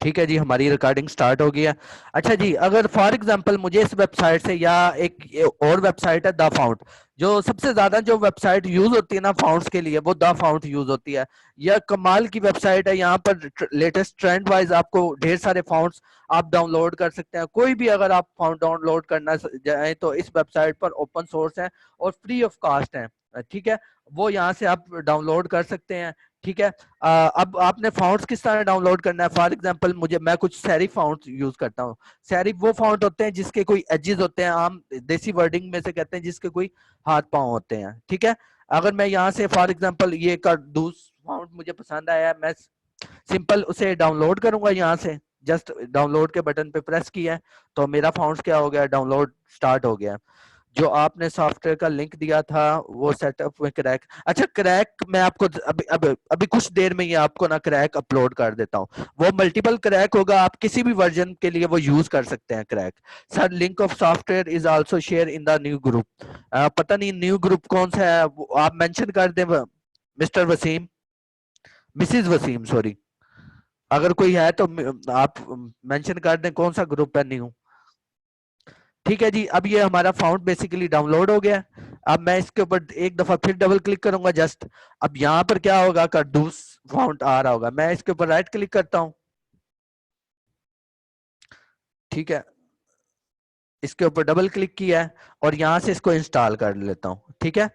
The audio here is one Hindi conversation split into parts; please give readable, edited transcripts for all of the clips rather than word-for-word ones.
ठीक है जी, हमारी रिकॉर्डिंग स्टार्ट हो गई है। अच्छा जी, अगर फॉर एग्जांपल मुझे इस वेबसाइट से या एक और वेबसाइट है द फाउंट, जो सबसे ज्यादा जो वेबसाइट यूज होती है ना फाउंट्स के लिए वो द फाउंट यूज होती है। यह कमाल की वेबसाइट है, यहाँ पर लेटेस्ट ट्रेंड वाइज आपको ढेर सारे फाउंट्स आप डाउनलोड कर सकते हैं। कोई भी अगर आप फाउंट डाउनलोड करना चाहें तो इस वेबसाइट पर ओपन सोर्स है और फ्री ऑफ कास्ट है। ठीक है, वो यहाँ से आप डाउनलोड कर सकते हैं। ठीक है, अब आपने फाउंट्स किस तरह डाउनलोड करना है। फॉर एग्जांपल मैं कुछ सेरिफ फाउंट्स यूज करता हूँ। सेरिफ वो फाउंट होते हैं जिसके कोई एजेस होते हैं, आम देसी वर्डिंग में से कहते हैं जिसके कोई हाथ पांव होते हैं। ठीक है, अगर मैं यहाँ से फॉर एग्जांपल ये दूस फाउंट मुझे पसंद आया, मैं सिंपल उसे डाउनलोड करूंगा यहाँ से। जस्ट डाउनलोड के बटन पे प्रेस किया है तो मेरा फाउंट्स क्या हो गया, डाउनलोड स्टार्ट हो गया। जो आपने सॉफ्टवेयर का लिंक दिया था वो सेटअप में क्रैक, अच्छा क्रैक मैं आपको अभी कुछ देर में ही आपको ना क्रैक अपलोड कर देता हूँ। वो मल्टीपल क्रैक होगा, आप किसी भी वर्जन के लिए वो यूज कर सकते हैं crack. Sir link of software is also share in the new group. पता नहीं न्यू ग्रुप कौन सा है, आप मेंशन कर दें mister Wasim, missus Wasim sorry. अगर कोई है तो आप मेंशन कर दें कौन सा ग्रुप है न्यू। ठीक है जी, अब ये हमारा फाउंट बेसिकली डाउनलोड हो गया। अब मैं इसके ऊपर एक दफा फिर डबल क्लिक करूंगा जस्ट। अब यहाँ पर क्या होगा, कड्डूस फाउंट आ रहा होगा। मैं इसके ऊपर राइट क्लिक करता हूँ। ठीक है, इसके ऊपर डबल क्लिक किया है और यहाँ से इसको इंस्टॉल कर लेता हूँ। ठीक है,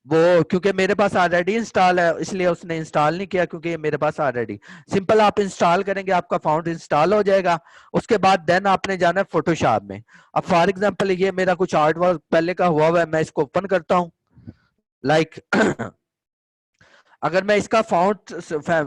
वो क्योंकि मेरे पास ऑलरेडी इंस्टॉल है इसलिए उसने इंस्टॉल नहीं किया, क्योंकि ये मेरे पास ऑलरेडी। सिंपल आप इंस्टॉल करेंगे आपका फाउंट इंस्टॉल हो जाएगा। उसके बाद देन आपने जाना है फोटोशॉप में। अब फॉर एग्जांपल ये मेरा कुछ आर्ट वर्क पहले का हुआ है, मैं इसको ओपन करता हूँ। लाइक अगर मैं इसका फॉन्ट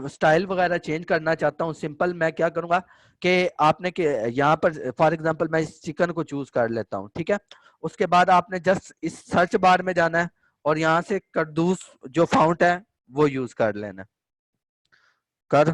स्टाइल वगैरह चेंज करना चाहता हूँ, सिंपल मैं क्या करूंगा कि आपने के यहाँ पर फॉर एग्जांपल मैं इस चिकन को चूज कर लेता हूँ। ठीक है, उसके बाद आपने जस्ट इस सर्च बार में जाना है और यहाँ से कद्दूस जो फाउंट है वो यूज कर लेना है। कर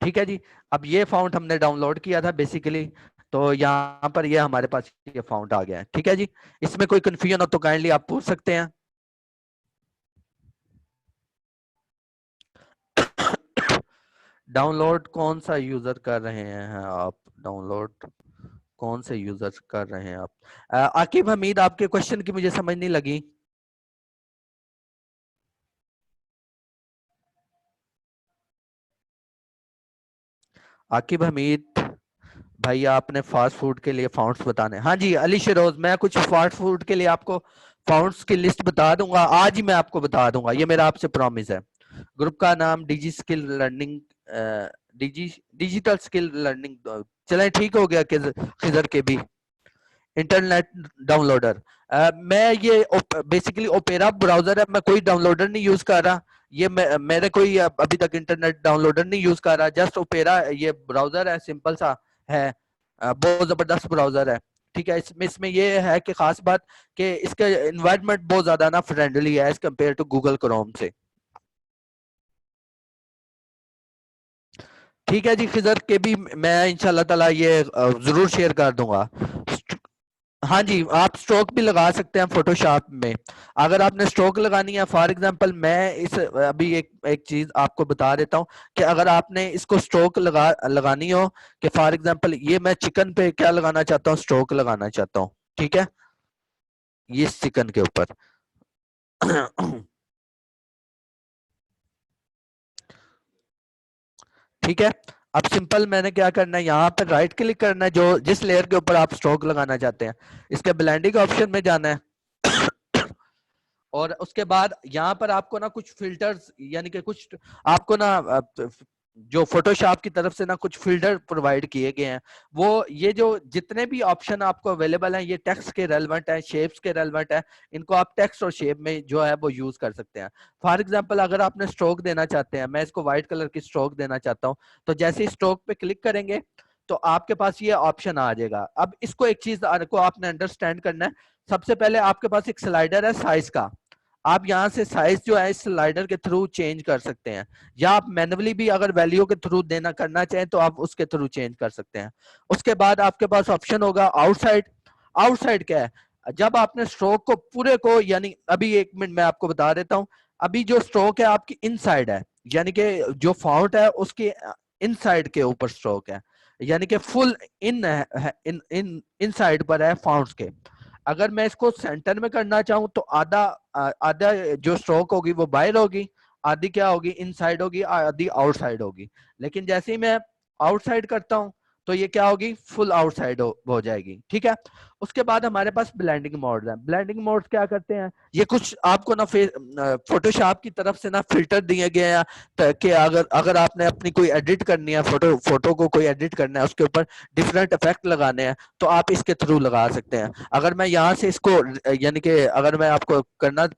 ठीक है जी, अब ये फाउंट हमने डाउनलोड किया था बेसिकली, तो यहाँ पर ये हमारे पास ये फाउंट आ गया है। ठीक है जी, इसमें कोई कंफ्यूजन हो तो काइंडली आप पूछ सकते हैं। डाउनलोड कौन सा यूजर कर रहे हैं आप, डाउनलोड कौन से यूजर कर रहे हैं आप। आकिब हमीद, आपके क्वेश्चन की मुझे समझ नहीं लगी। आकिब हमीद भाई, आपने फास्ट फूड के लिए फाउंड्स बताने। हाँ जी अली शरोज, मैं कुछ फास्ट फूड के लिए आपको फाउंड्स की लिस्ट बता दूंगा, आज ही मैं आपको बता दूंगा, ये मेरा आपसे प्रॉमिस है। ग्रुप का नाम डिजी स्किल लर्निंग, डिजी डिजिटल स्किल लर्निंग। चले ठीक हो गया, खिजर के भी इंटरनेट डाउनलोडर। मैं ये बेसिकली ओपेरा ब्राउजर है, मैं कोई डाउनलोडर नहीं यूज कर रहा। ये मेरे कोई अभी तक इंटरनेट डाउनलोडर नहीं यूज कर रहा, जस्ट ओपेरा ये ब्राउजर है, सिंपल सा है। बहुत जबरदस्त ब्राउजर है। ठीक है, इसमें ये है कि खास बात कि इसका इन्वायरमेंट बहुत ज्यादा ना फ्रेंडली है as compare to Google Chrome से। ठीक है जी, खिजर के भी मैं इंशाल्लाह ताला ये जरूर शेयर कर दूंगा। हाँ जी, आप स्ट्रोक भी लगा सकते हैं फोटोशॉप में। अगर आपने स्ट्रोक लगानी है, फॉर एग्जांपल मैं इस अभी एक एक चीज आपको बता देता हूँ कि अगर आपने इसको स्ट्रोक लगानी हो, कि फॉर एग्जांपल ये मैं चिकन पे क्या लगाना चाहता हूँ, स्ट्रोक लगाना चाहता हूँ। ठीक है, ये इस चिकन के ऊपर ठीक है, अब सिंपल मैंने क्या करना है, यहाँ पर राइट क्लिक करना है जो जिस लेयर के ऊपर आप स्ट्रोक लगाना चाहते हैं, इसके ब्लेंडिंग ऑप्शन में जाना है। और उसके बाद यहाँ पर आपको ना कुछ फिल्टर्स, यानी कि कुछ आपको ना जो फोटोशॉप की तरफ से ना कुछ फिल्टर प्रोवाइड किए गए हैं। वो ये जो जितने भी ऑप्शन आपको अवेलेबल हैं, ये टेक्स्ट के रेलेवेंट है, शेप्स के रेलेवेंट है। इनको आप टेक्स्ट और शेप में जो है वो यूज कर सकते हैं। फॉर एग्जांपल अगर आपने स्ट्रोक देना चाहते हैं, मैं इसको व्हाइट कलर की स्ट्रोक देना चाहता हूँ, तो जैसे ही स्ट्रोक पे क्लिक करेंगे तो आपके पास ये ऑप्शन आ जाएगा। अब इसको एक चीज को आपने अंडरस्टैंड करना है। सबसे पहले आपके पास एक स्लाइडर है साइज का, आप यहाँ से साइज जो है इस स्लाइडर के थ्रू चेंज कर सकते हैं, या आप मैन्युअली भी अगर वैल्यू के थ्रू देना करना चाहें तो आप उसके थ्रू चेंज कर सकते हैं। उसके बाद आपके पास ऑप्शन होगा आउटसाइड। आउटसाइड क्या है, जब आपने स्ट्रोक को पूरे को, यानी अभी 1 मिनट मैं आपको बता देता हूँ, अभी जो स्ट्रोक है आपकी इनसाइड है, यानी कि जो फाउंट है उसके इनसाइड के ऊपर स्ट्रोक है, यानी कि full in in in inside पर है फाउंट्स के। अगर मैं इसको सेंटर में करना चाहूँ तो आधा आधा जो स्ट्रोक होगी वो बाहर होगी, आधी क्या होगी, इनसाइड होगी, आधी आउटसाइड होगी। लेकिन जैसे ही मैं आउटसाइड करता हूँ तो ये क्या होगी, फुल आउटसाइड हो जाएगी। ठीक है, उसके बाद हमारे पास ब्लेंडिंग मोड है। ब्लेंडिंग मोड क्या करते हैं, ये कुछ आपको ना फोटोशॉप की तरफ से ना फिल्टर दिए गए हैं, ताकि अगर अगर आपने अपनी कोई एडिट करनी है, फोटो फोटो को कोई एडिट करना है, उसके ऊपर डिफरेंट इफेक्ट लगाने हैं, तो आप इसके थ्रू लगा सकते हैं। अगर मैं यहाँ से इसको, यानी कि अगर मैं आपको करना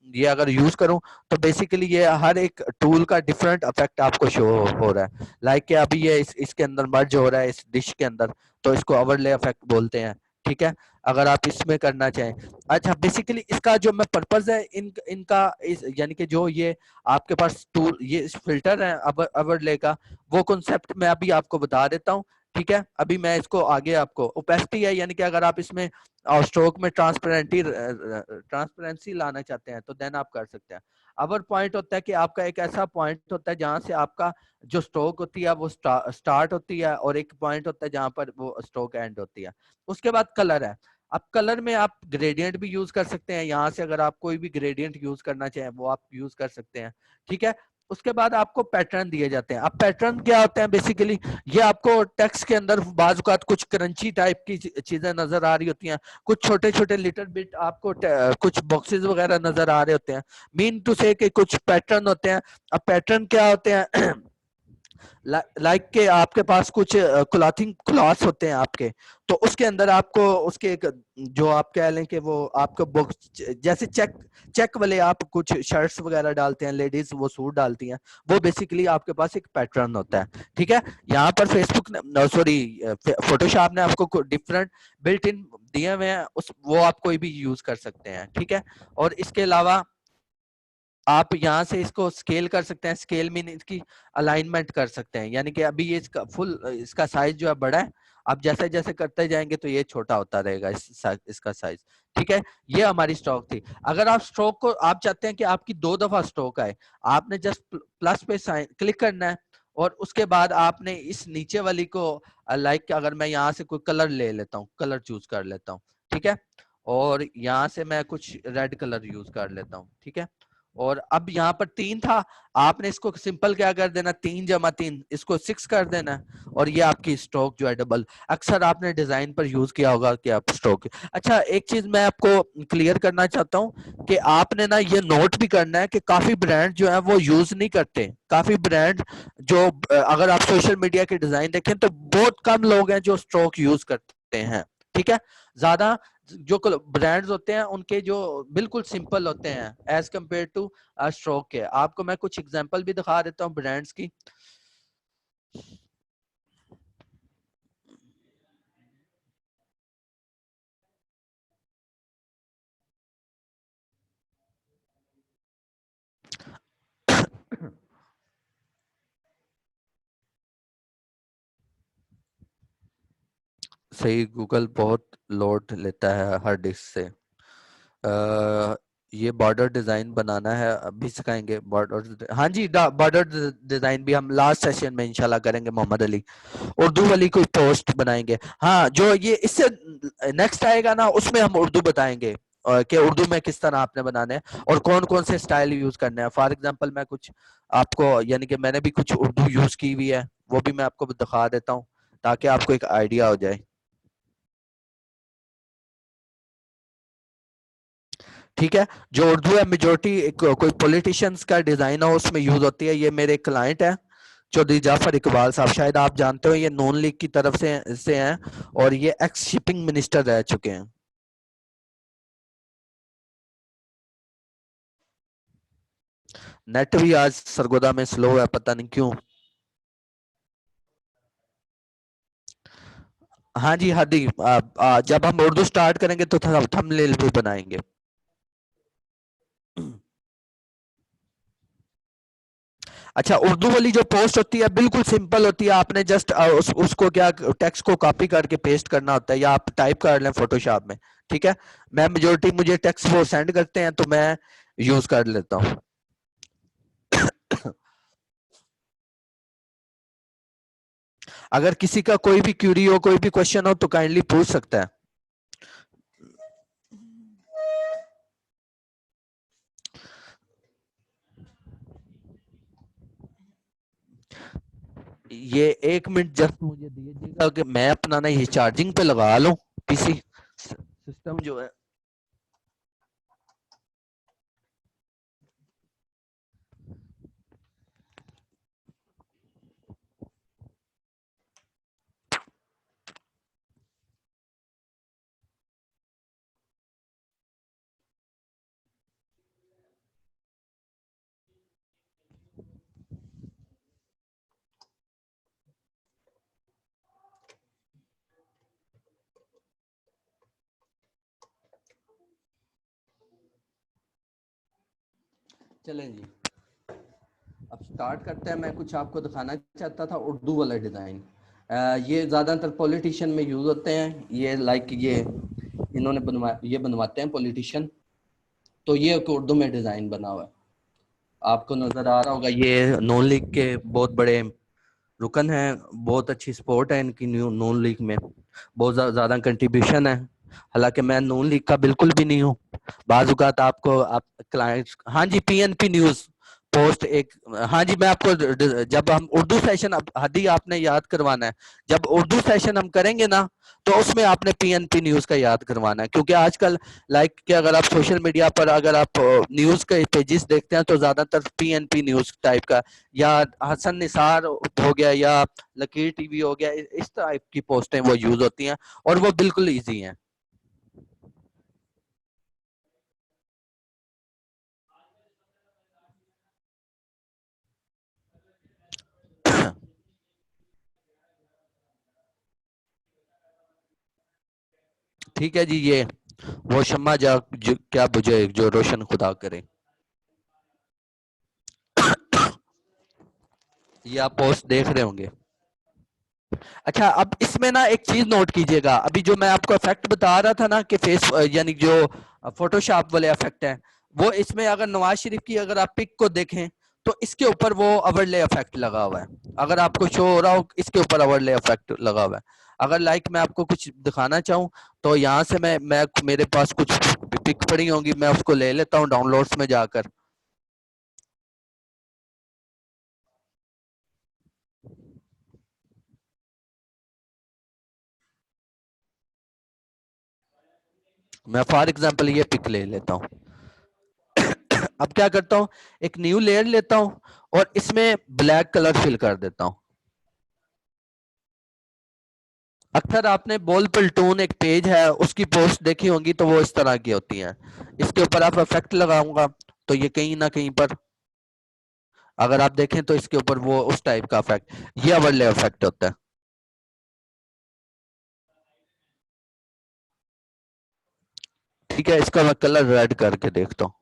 ये अगर यूज करूं तो बेसिकली ये हर एक टूल का डिफरेंट इफेक्ट आपको शो हो रहा है। लाइक कि अभी ये इसके अंदर मर्ज हो रहा है इस डिश के अंदर, तो इसको ओवरले इफेक्ट बोलते हैं। ठीक है, अगर आप इसमें करना चाहें। अच्छा, बेसिकली इसका जो मैं पर्पज है इनका यानी कि जो ये आपके पास टूल, ये फिल्टर है ओवरले का, वो कॉन्सेप्ट मैं अभी आपको बता देता हूँ। ठीक है, अभी मैं इसको आगे आपको, ओपेसिटी है यानी कि अगर आप इसमें और स्ट्रोक में ट्रांसपेरेंसी लाना चाहते हैं तो देन आप कर सकते हैं। अवर पॉइंट होता है कि आपका एक ऐसा पॉइंट होता है जहां से आपका जो स्ट्रोक होती है वो स्टार्ट होती है, और एक पॉइंट होता है जहां पर वो स्ट्रोक एंड होती है। उसके बाद कलर है। अब कलर में आप ग्रेडियंट भी यूज कर सकते हैं, यहाँ से अगर आप कोई भी ग्रेडियंट यूज करना चाहें वो आप यूज कर सकते हैं। ठीक है, उसके बाद आपको पैटर्न दिए जाते हैं। अब पैटर्न क्या होते हैं, बेसिकली ये आपको टेक्स्ट के अंदर बाज़ औक़ात कुछ क्रंची टाइप की चीजें नजर आ रही होती हैं, कुछ छोटे छोटे लिटिल बिट आपको कुछ बॉक्सेस वगैरह नजर आ रहे होते हैं, मीन टू से कि कुछ पैटर्न होते हैं। अब पैटर्न क्या होते हैं लाइक के आपके पास कुछ क्लॉथिंग क्लॉथ्स होते हैं आपके, तो उसके अंदर आपको उसके एक जो आप कह लें कि वो आपको बुक्स जैसे चेक चेक वाले आप कुछ शर्ट्स वगैरह डालते हैं, लेडीज वो सूट डालती हैं, वो बेसिकली आपके पास एक पैटर्न होता है। ठीक है, यहाँ पर फेसबुक ने, सॉरी, फोटोशॉप ने आपको डिफरेंट बिल्ट इन दिए हुए हैं, उस वो आप कोई भी यूज कर सकते हैं। ठीक है, और इसके अलावा आप यहाँ से इसको स्केल कर सकते हैं, स्केल मीन इसकी अलाइनमेंट कर सकते हैं, यानी कि अभी ये इसका फुल इसका साइज जो है बड़ा है, आप जैसे जैसे करते जाएंगे तो ये छोटा होता रहेगा इसका साइज। ठीक है, ये हमारी स्ट्रोक थी। अगर आप स्ट्रोक को आप चाहते हैं कि आपकी 2 दफा स्ट्रोक आए, आपने जस्ट प्लस पे साइन क्लिक करना है, और उसके बाद आपने इस नीचे वाली को लाइक अगर मैं यहाँ से कोई कलर ले लेता हूँ, कलर चूज कर लेता हूँ। ठीक है, और यहाँ से मैं कुछ रेड कलर यूज कर लेता हूँ। ठीक है, और अब यहाँ पर 3 था, आपने इसको सिंपल क्या कर देना, 3 × 3 इसको 6 कर देना, और ये आपकी स्ट्रोक जो है डबल। अक्सर आपने डिजाइन पर यूज किया होगा कि आप स्ट्रोक। अच्छा, एक चीज मैं आपको क्लियर करना चाहता हूँ कि आपने ना ये नोट भी करना है कि काफी ब्रांड जो है वो यूज नहीं करते। काफी ब्रांड जो अगर आप सोशल मीडिया के डिजाइन देखें तो बहुत कम लोग हैं जो स्ट्रोक यूज करते हैं। ठीक है, ज्यादा जो ब्रांड्स होते हैं उनके जो बिल्कुल सिंपल होते हैं एज कंपेयर टू स्ट्रोक के। आपको मैं कुछ एग्जांपल भी दिखा देता हूँ ब्रांड्स की। सही, गूगल बहुत लोड लेता है हार्ड डिस्क से। ये बॉर्डर डिजाइन बनाना है, अभी सिखाएंगे बॉर्डर। हाँ जी, बॉर्डर डिजाइन भी हम लास्ट सेशन में इंशाल्लाह करेंगे। मोहम्मद अली उर्दू वाली कोई पोस्ट बनाएंगे। हाँ, जो ये इससे नेक्स्ट आएगा ना उसमें हम उर्दू बताएंगे, कि उर्दू में किस तरह आपने बनाने हैं और कौन कौन से स्टाइल यूज करने हैं। फॉर एग्जांपल मैं कुछ आपको, यानी कि मैंने भी कुछ उर्दू यूज की हुई है, वो भी मैं आपको दिखा देता हूँ ताकि आपको एक आइडिया हो जाए। ठीक है, जो उर्दू है मेजोरिटी कोई पॉलिटिशियंस का डिजाइन हो उसमें यूज होती है। ये मेरे क्लाइंट है चौधरी जाफर इकबाल साहब, शायद आप जानते हो, ये नून लीग की तरफ से हैं और ये एक्स शिपिंग मिनिस्टर रह चुके हैं। नेट भी आज सरगोदा में स्लो है, पता नहीं क्यों। हाँ जी हादी, जब हम उर्दू स्टार्ट करेंगे तो थंबनेल भी बनाएंगे। अच्छा, उर्दू वाली जो पोस्ट होती है बिल्कुल सिंपल होती है, आपने जस्ट उसको क्या टेक्स्ट को कॉपी करके पेस्ट करना होता है, या आप टाइप कर लें फोटोशॉप में। ठीक है, मैं मेजोरिटी मुझे टेक्स्ट वो सेंड करते हैं तो मैं यूज कर लेता हूँ। अगर किसी का कोई भी क्यूरी हो, कोई भी क्वेश्चन हो तो काइंडली पूछ सकता है। ये 1 मिनट जस्ट मुझे दीजिएगा कि मैं अपना ना ये चार्जिंग पे लगा लूं पीसी सिस्टम जो है। चलें जी, अब स्टार्ट करते हैं। मैं कुछ आपको दिखाना चाहता था उर्दू वाला डिज़ाइन। ये ज़्यादातर पॉलिटिशियन में यूज़ होते हैं, ये लाइक ये इन्होंने बनवाते हैं पॉलिटिशियन। तो ये एक उर्दू में डिज़ाइन बना हुआ है, आपको नज़र आ रहा होगा। ये नून लीग के बहुत बड़े रुकन है, बहुत अच्छी सपोर्ट है इनकी नून लीग में, बहुत ज़्यादा कंट्रीब्यूशन है। हालांकि मैं नून लीग का बिल्कुल भी नहीं हूँ। बाज़ औक़ात आपको आप क्लाइंट्स, हाँ जी, पीएनपी न्यूज़ पोस्ट एक, हाँ जी, मैं आपको जब हम उर्दू सेशन, अब हदी आपने याद करवाना है, जब उर्दू सेशन हम करेंगे ना तो उसमें आपने पीएनपी न्यूज़ का याद करवाना है, क्योंकि आजकल लाइक कि अगर आप सोशल मीडिया पर अगर आप न्यूज़ के पेजेस देखते हैं तो ज़्यादातर पीएनपी न्यूज़ टाइप का, या हसन निसार हो गया, या लकीर टीवी हो गया, इस टाइप की पोस्टें वो यूज होती हैं, और वो बिल्कुल इजी हैं। ठीक है जी, ये वो शम्मा जा जो क्या बुझे जो रोशन खुदा करे, ये आप पोस्ट देख रहे होंगे। अच्छा, अब इसमें ना एक चीज नोट कीजिएगा, अभी जो मैं आपको इफेक्ट बता रहा था ना कि फेस यानी जो फोटोशॉप वाले इफेक्ट हैं, वो इसमें अगर नवाज शरीफ की अगर आप पिक को देखें तो इसके ऊपर वो ओवरले इफेक्ट लगा हुआ है। अगर आपको शो हो रहा हो, इसके ऊपर ओवरले इफेक्ट लगा हुआ है। अगर लाइक मैं आपको कुछ दिखाना चाहूँ तो यहाँ से मैं मेरे पास कुछ पिक पड़ी होंगी, मैं उसको ले लेता हूँ डाउनलोड्स में जाकर। मैं फॉर एग्जांपल ये पिक ले लेता हूँ। अब क्या करता हूँ, एक न्यू लेयर लेता हूँ और इसमें ब्लैक कलर फिल कर देता हूँ। अक्सर आपने बोल पलटून एक पेज है उसकी पोस्ट देखी होंगी, तो वो इस तरह की होती है। इसके ऊपर आप इफेक्ट लगाऊंगा तो ये कहीं ना कहीं पर अगर आप देखें तो इसके ऊपर वो उस टाइप का इफेक्ट, ये ओवरले इफेक्ट होता है। ठीक है, इसका मैं कलर रेड करके देखता हूँ।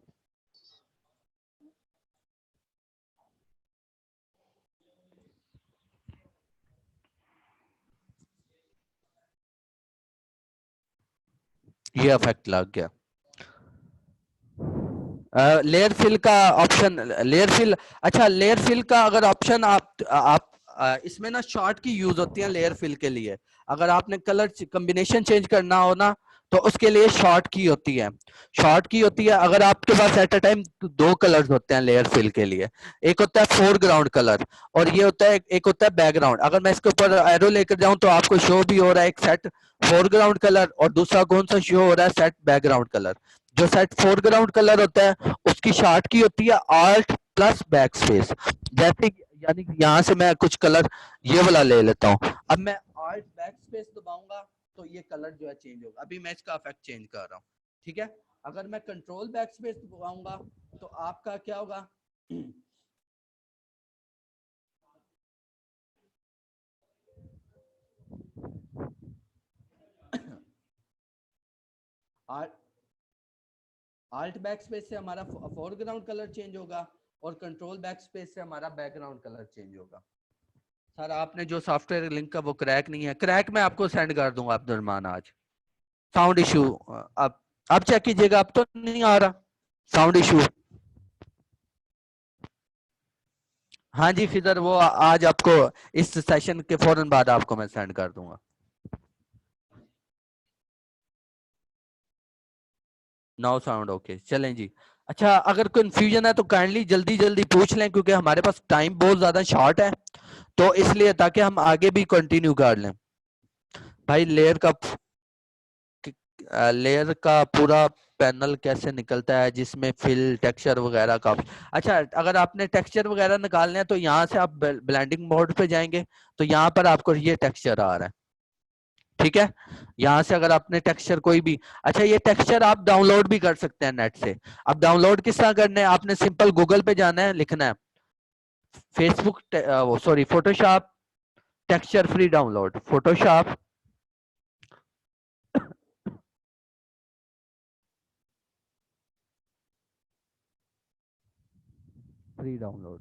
ये इफेक्ट लग गया। लेयर फिल का ऑप्शन, लेयर फिल, अच्छा लेयर फिल का अगर ऑप्शन आप इसमें ना शॉर्ट की यूज होती है लेयर फिल के लिए। अगर आपने कलर कॉम्बिनेशन चेंज करना हो ना तो उसके लिए शॉर्ट की होती है। शॉर्ट की होती है, अगर आपके पास एट अ टाइम दो कलर्स होते हैं लेयर फिल के लिए। एक होता है फोरग्राउंड कलर और ये होता है, एक होता है बैकग्राउंड। अगर मैं इसके ऊपर एरो लेकर जाऊं तो आपको शो भी हो रहा है एक सेट फोरग्राउंड कलर, और दूसरा कौन सा शो हो रहा है, सेट बैकग्राउंड कलर। जो सेट फोरग्राउंड कलर होता है उसकी शार्ट की होती है आल्ट प्लस बैक स्पेस। जैसे यानी कि यहाँ से मैं कुछ कलर ये वाला ले लेता हूँ, अब मैं आल्ट बैक स्पेस दबाऊंगा तो ये कलर जो है चेंज होगा। अभी मैं इसका इफेक्ट चेंज कर रहा हूँ। ठीक है, अगर मैं कंट्रोल बैक स्पेस दबाऊंगा तो आपका क्या होगा, आल्ट बैक स्पेस से हमारा फोरग्राउंड कलर चेंज होगा। और कंट्रोल बैक स्पेस से हमारा बैकग्राउंड कलर चेंज होगा। सर आपने जो सॉफ्टवेयर लिंक का वो क्रैक नहीं है, क्रैक मैं आपको सेंड कर दूंगा अब्दुलरमान आज। साउंड इशू आप चेक कीजिएगा, अब तो नहीं आ रहा साउंड इशू। हाँ जी फिदर, वो आज आपको इस सेशन के फौरन बाद आपको मैं सेंड कर दूंगा। नो साउंड ओके, चलें जी। अच्छा अगर कंफ्यूजन है तो काइंडली जल्दी जल्दी पूछ लें, क्योंकि हमारे पास टाइम बहुत ज्यादा शॉर्ट है, तो इसलिए ताकि हम आगे भी कंटिन्यू कर लें। भाई लेयर का पूरा पैनल कैसे निकलता है जिसमें फिल टेक्सचर वगैरह का। अच्छा अगर आपने टेक्सचर वगैरह निकालने हैं तो यहाँ से आप ब्लेंडिंग मोड पे जाएंगे, तो यहाँ पर आपको ये टेक्सचर आ रहा है, ठीक है। यहाँ से अगर आपने टेक्सचर कोई भी, अच्छा ये टेक्सचर आप डाउनलोड भी कर सकते हैं नेट से। अब डाउनलोड किस तरह करना है, आपने सिंपल गूगल पे जाना है, लिखना है फेसबुक वो sorry Photoshop texture free download, Photoshop free download,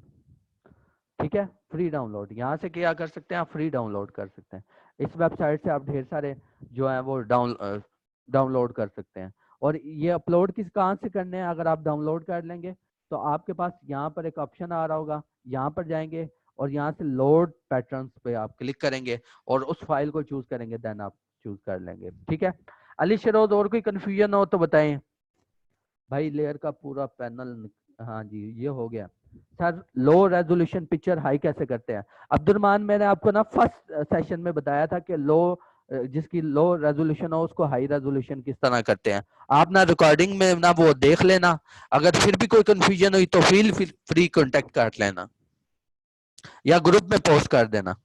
ठीक है। फ्री डाउनलोड यहाँ से क्या कर सकते हैं, आप फ्री डाउनलोड कर सकते हैं। इस वेबसाइट से आप ढेर सारे जो है वो डाउनलोड कर सकते हैं। और ये अपलोड किस कहाँ से करने हैं, अगर आप डाउनलोड कर लेंगे तो आपके पास यहाँ पर एक ऑप्शन आ रहा होगा, यहाँ पर जाएंगे और यहाँ से लोड पैटर्न्स पे आप क्लिक करेंगे और उस फाइल को चूज करेंगे, देन आप चूज कर लेंगे, ठीक है। अली शरोद और कोई कंफ्यूजन हो तो बताएं। भाई लेयर का पूरा पैनल, हाँ जी ये हो गया। Sir low resolution picture high कैसे करते हैं, अब्दुलरमान मैंने आपको ना फर्स्ट सेशन में बताया था कि जिसकी लो रेजोल्यूशन हो उसको हाई रेजोल्यूशन किस तरह करते हैं। आप ना रिकॉर्डिंग में ना वो देख लेना, अगर फिर भी कोई कंफ्यूजन हुई तो फील फ्री कांटेक्ट कर लेना या ग्रुप में पोस्ट कर देना।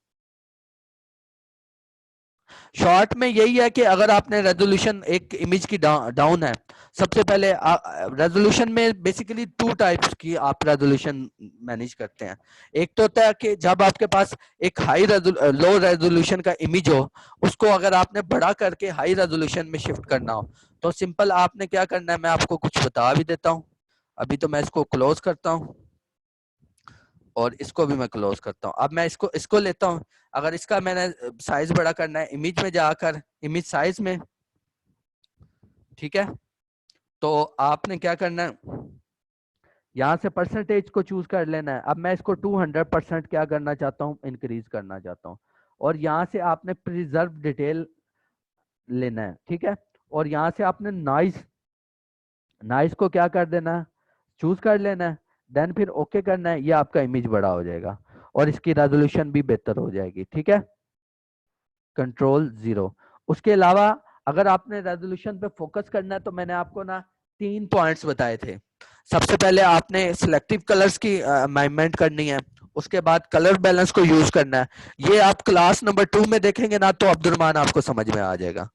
शॉर्ट में यही है कि अगर आपने रेजोल्यूशन एक इमेज की डाउन है, सबसे पहले रेजोल्यूशन में बेसिकली टू टाइप्स की आप रेजोल्यूशन मैनेज करते हैं। एक तो होता है कि जब आपके पास एक लो रेजोल्यूशन का इमेज हो, उसको अगर आपने बड़ा करके हाई रेजोल्यूशन में शिफ्ट करना हो, तो सिंपल आपने क्या करना है, मैं आपको कुछ बता भी देता हूँ। अभी तो मैं इसको क्लोज करता हूँ और इसको भी मैं क्लोज करता हूँ। अब मैं इसको इसको लेता हूँ, अगर इसका मैंने साइज बड़ा करना है, इमेज में जाकर इमेज साइज में, ठीक है, तो आपने क्या करना है, यहाँ से परसेंटेज को चूज कर लेना है। अब मैं इसको 200% क्या करना चाहता हूँ, इंक्रीज करना चाहता हूँ। और यहाँ से आपने प्रिजर्व डिटेल लेना है, ठीक है। और यहाँ से आपने नॉइस नॉइस को क्या कर देना है, चूज कर लेना है। देन फिर ओके करना है, ये आपका इमेज बड़ा हो जाएगा और इसकी रेजोल्यूशन भी बेहतर हो जाएगी, ठीक है। Control zero. उसके अलावा अगर आपने रेजोल्यूशन पे फोकस करना है तो मैंने आपको ना 3 पॉइंट्स बताए थे। सबसे पहले आपने सिलेक्टिव कलर्स की अमेंडमेंट करनी है, उसके बाद कलर बैलेंस को यूज करना है। ये आप क्लास नंबर 2 में देखेंगे ना तो अब्दुलरमान आपको समझ में आ जाएगा।